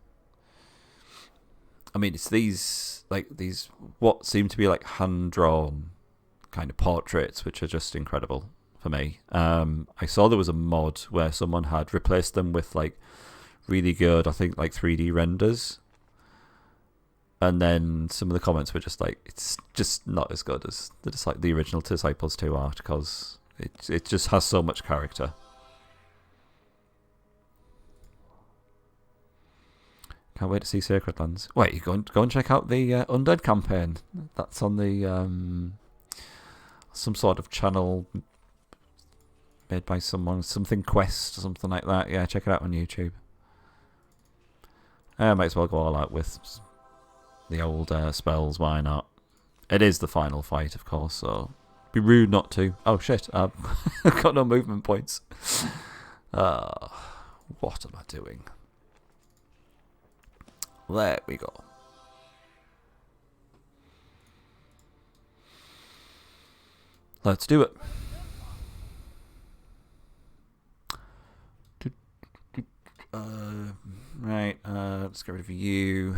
I mean, it's these what seem to be like hand-drawn kind of portraits, which are just incredible for me. I saw there was a mod where someone had replaced them with like really good, I think, like 3D renders, and then some of the comments were just like, it's just not as good as the original Disciples 2 art, because it just has so much character. Can't wait to see Sacred Lands. Wait, you go and check out the Undead campaign. That's on the some sort of channel made by someone, something Quest or something like that. Yeah, check it out on YouTube. Might as well go all out with the old spells. Why not? It is the final fight, of course, so be rude not to. Oh shit! I've got no movement points. What am I doing? There we go. Let's do it. Right, let's get rid of you.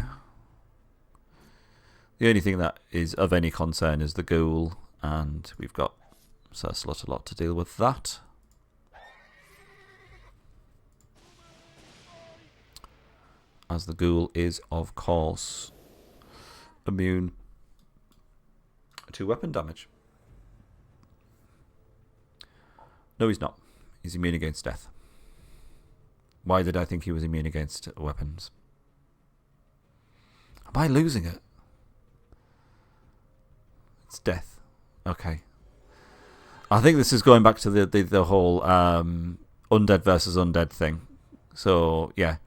The only thing that is of any concern is the ghoul, and we've got Sir Slaughterlot to deal with that. As the ghoul is, of course, immune to weapon damage. No, he's not. He's immune against death. Why did I think he was immune against weapons? Am I losing it? It's death. Okay. I think this is going back to the whole undead versus undead thing. So, yeah.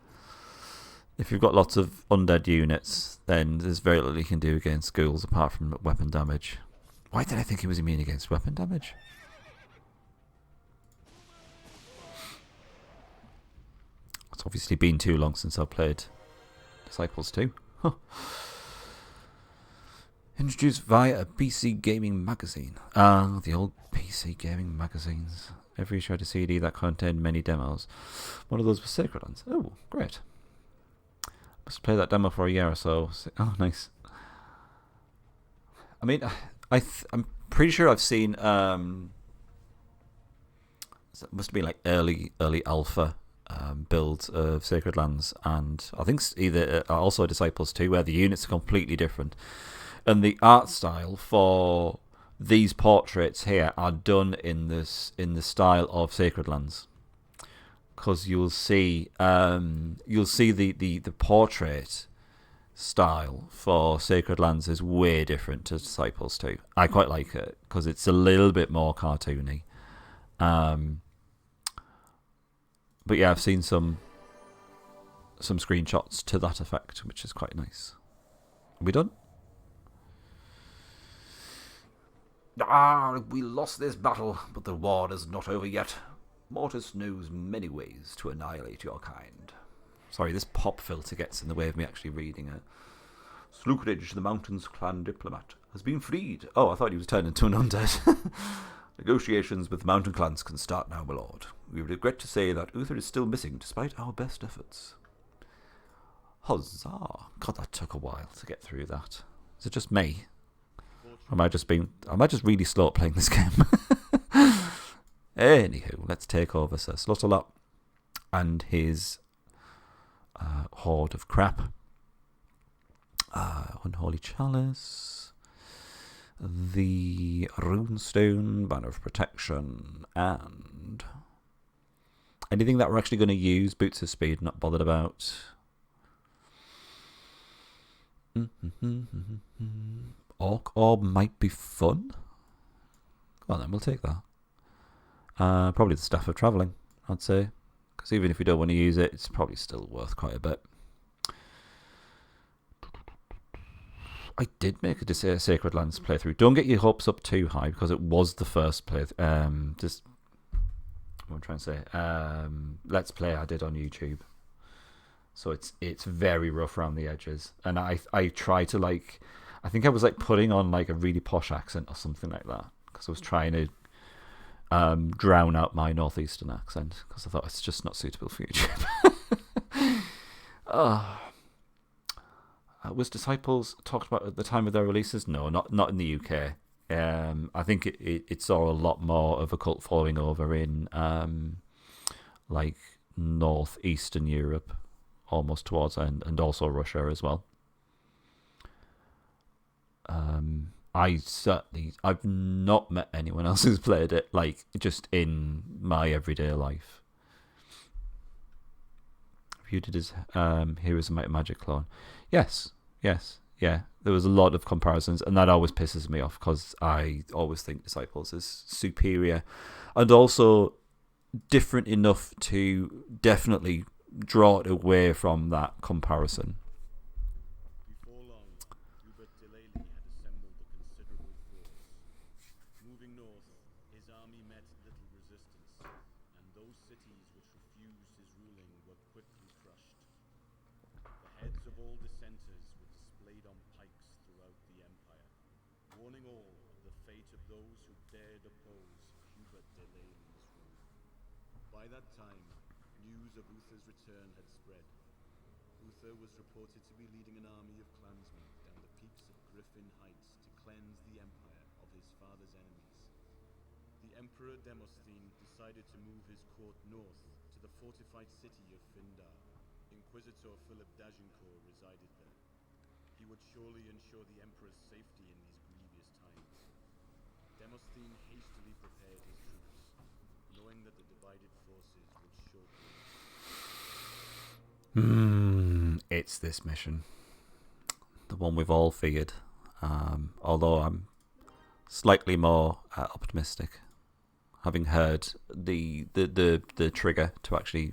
If you've got lots of undead units, then there's very little you can do against ghouls apart from weapon damage. Why did I think he was immune against weapon damage? It's obviously been too long since I've played Disciples 2. Huh. Introduced via a PC gaming magazine. Ah, the old PC gaming magazines. Every issue had a CD that contained many demos. One of those was Sacred Lands. Oh, great. Must play that demo for a year or so. Oh, nice. I mean, I'm pretty sure I've seen. It must have been like early alpha builds of Sacred Lands, and I think either also Disciples 2, where the units are completely different, and the art style for these portraits here are done in the style of Sacred Lands. Because you'll see the portrait style for Sacred Lands is way different to Disciples 2. I quite like it because it's a little bit more cartoony. But yeah, I've seen some screenshots to that effect, which is quite nice. Are we done? We lost this battle, but the war is not over yet. Mortis knows many ways to annihilate your kind. Sorry, this pop filter gets in the way of me actually reading it. Slookridge, the Mountains clan diplomat, has been freed. Oh, I thought he was turned into an undead. Negotiations with the mountain clans can start now, my lord. We regret to say that Uther is still missing, despite our best efforts. Huzzah! God, that took a while to get through that. Is it just me? Or am I just really slow at playing this game? Anywho, let's take over Sir Slaughterlot and his horde of crap. Unholy Chalice, the Runestone, Banner of Protection, and anything that we're actually going to use. Boots of Speed, not bothered about. Orc Orb might be fun. Well, then we'll take that. Probably the Staff of Travelling, I'd say. Because even if we don't want to use it, it's probably still worth quite a bit. I did make a Sacred Lands playthrough. Don't get your hopes up too high, because it was the first playthrough. Just what I'm trying to say. Let's Play I did on YouTube. So it's very rough around the edges. And I try to I think I was putting on a really posh accent or something like that. Because I was trying to drown out my northeastern accent, because I thought it's just not suitable for YouTube. Was Disciples talked about at the time of their releases? No, not in the UK. I think it saw a lot more of a cult following over in northeastern Europe, almost towards and also Russia as well. I've not met anyone else who's played it just in my everyday life. Viewed it as Heroes of Might and Magic clone. Yes, yeah. There was a lot of comparisons, and that always pisses me off because I always think Disciples is superior and also different enough to definitely draw it away from that comparison. Before long, Hubert Delaney had assembled a considerable force. Moving north, his army met little resistance, and those cities which refused his ruling were quickly crushed. The heads of all dissenters were displayed on pikes throughout the empire, warning all of the fate of those who dared oppose Hubert Delaney's rule. By that time, news of Uther's return had spread. Uther was reported to be leading an army of clansmen down the peaks of Griffin Heights to cleanse the empire of his father's enemies. The Emperor Demosthene decided to move his court north to the fortified city of Findar. Inquisitor Philip d'Agincourt resided there. He would surely ensure the Emperor's safety in these grievous times. Demosthene hastily prepared his troops, knowing that the divided forces would shortly... It's this mission. The one we've all feared. Although I'm slightly more optimistic, having heard the trigger to actually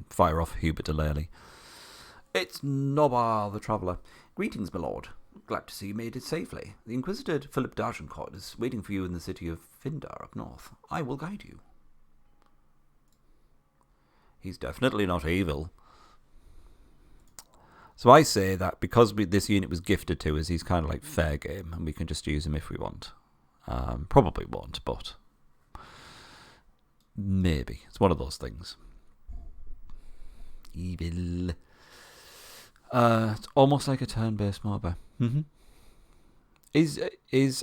fire off Hubert de Lely. It's Nobar the Traveller. Greetings, my lord. Glad to see you made it safely. The Inquisitor Philip d'Agincourt is waiting for you in the city of Findar up north. I will guide you. He's definitely not evil. So I say that because this unit was gifted to us, he's kind of like fair game, and we can just use him if we want. Probably won't, but maybe. It's one of those things. Evil. It's almost like a turn-based MOBA. Is Heroes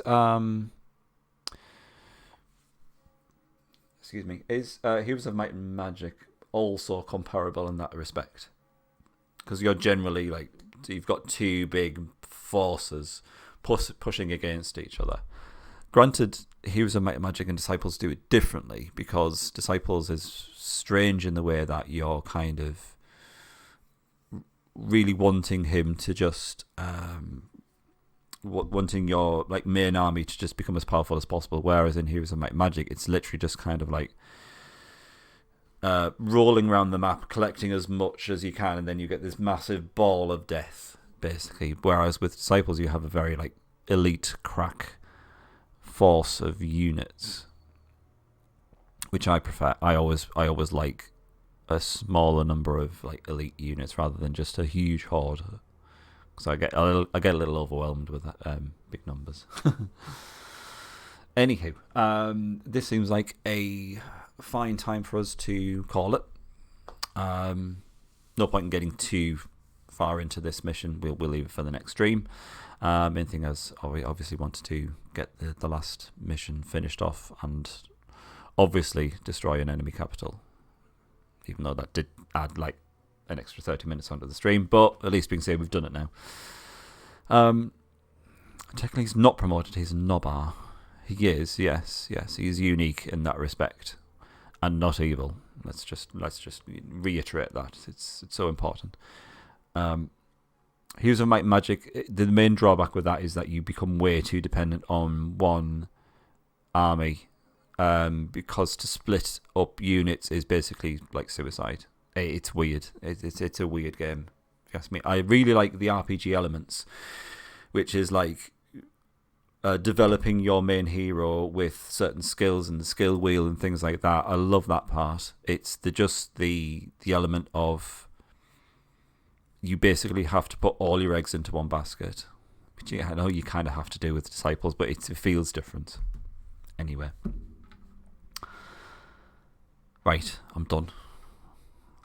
of Might and Magic also comparable in that respect? Because you're generally like, you've got two big forces pushing against each other. Granted, Heroes of Might and Magic and Disciples do it differently, because Disciples is strange in the way that you're kind of really wanting him to just wanting your like main army to just become as powerful as possible, whereas in Heroes of Might and Magic it's literally just kind of like rolling around the map, collecting as much as you can, and then you get this massive ball of death basically, whereas with Disciples you have a very like elite crack force of units, which I prefer. I always like a smaller number of like elite units rather than just a huge horde, because I get a little overwhelmed with big numbers. Anywho, this seems like a fine time for us to call it. No point in getting too far into this mission. We'll leave it for the next stream. Main thing is, we obviously wanted to get the last mission finished off and obviously destroy an enemy capital, even though that did add like an extra 30 minutes onto the stream, but at least we can say we've done it now. Technically he's not promoted, he's a Nobar. He is, yes, he's unique in that respect, and not evil. Let's just reiterate that. It's so important. Heroes of Might and Magic, the main drawback with that is that you become way too dependent on one army, because to split up units is basically like suicide. It's weird. It's a weird game, if you ask me. I really like the RPG elements, which is like developing your main hero with certain skills and the skill wheel and things like that. I love that part. It's the element of you basically have to put all your eggs into one basket, which I know you kind of have to do with Disciples, but it feels different. Anyway. Right, I'm done.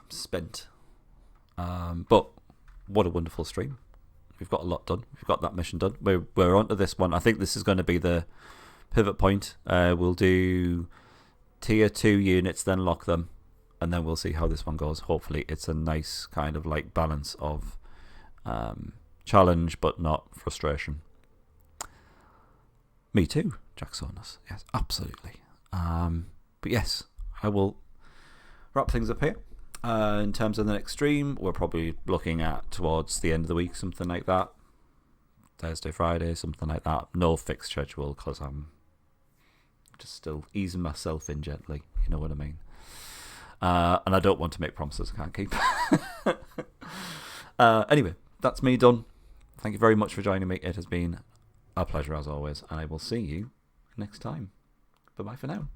I'm spent. But what a wonderful stream. We've got a lot done. We've got that mission done. We're on to this one. I think this is going to be the pivot point. We'll do tier 2 units, then lock them, and then we'll see how this one goes. Hopefully it's a nice kind of like balance of challenge but not frustration. Me too, Jack Sonus. Yes, absolutely. But yes, I will wrap things up here. In terms of the next stream, we're probably looking at towards the end of the week, something like that. Thursday, Friday, something like that. No fixed schedule, because I'm just still easing myself in gently, you know what I mean. And I don't want to make promises I can't keep. Anyway, that's me done. Thank you very much for joining me. It has been a pleasure as always, and I will see you next time. Bye-bye for now.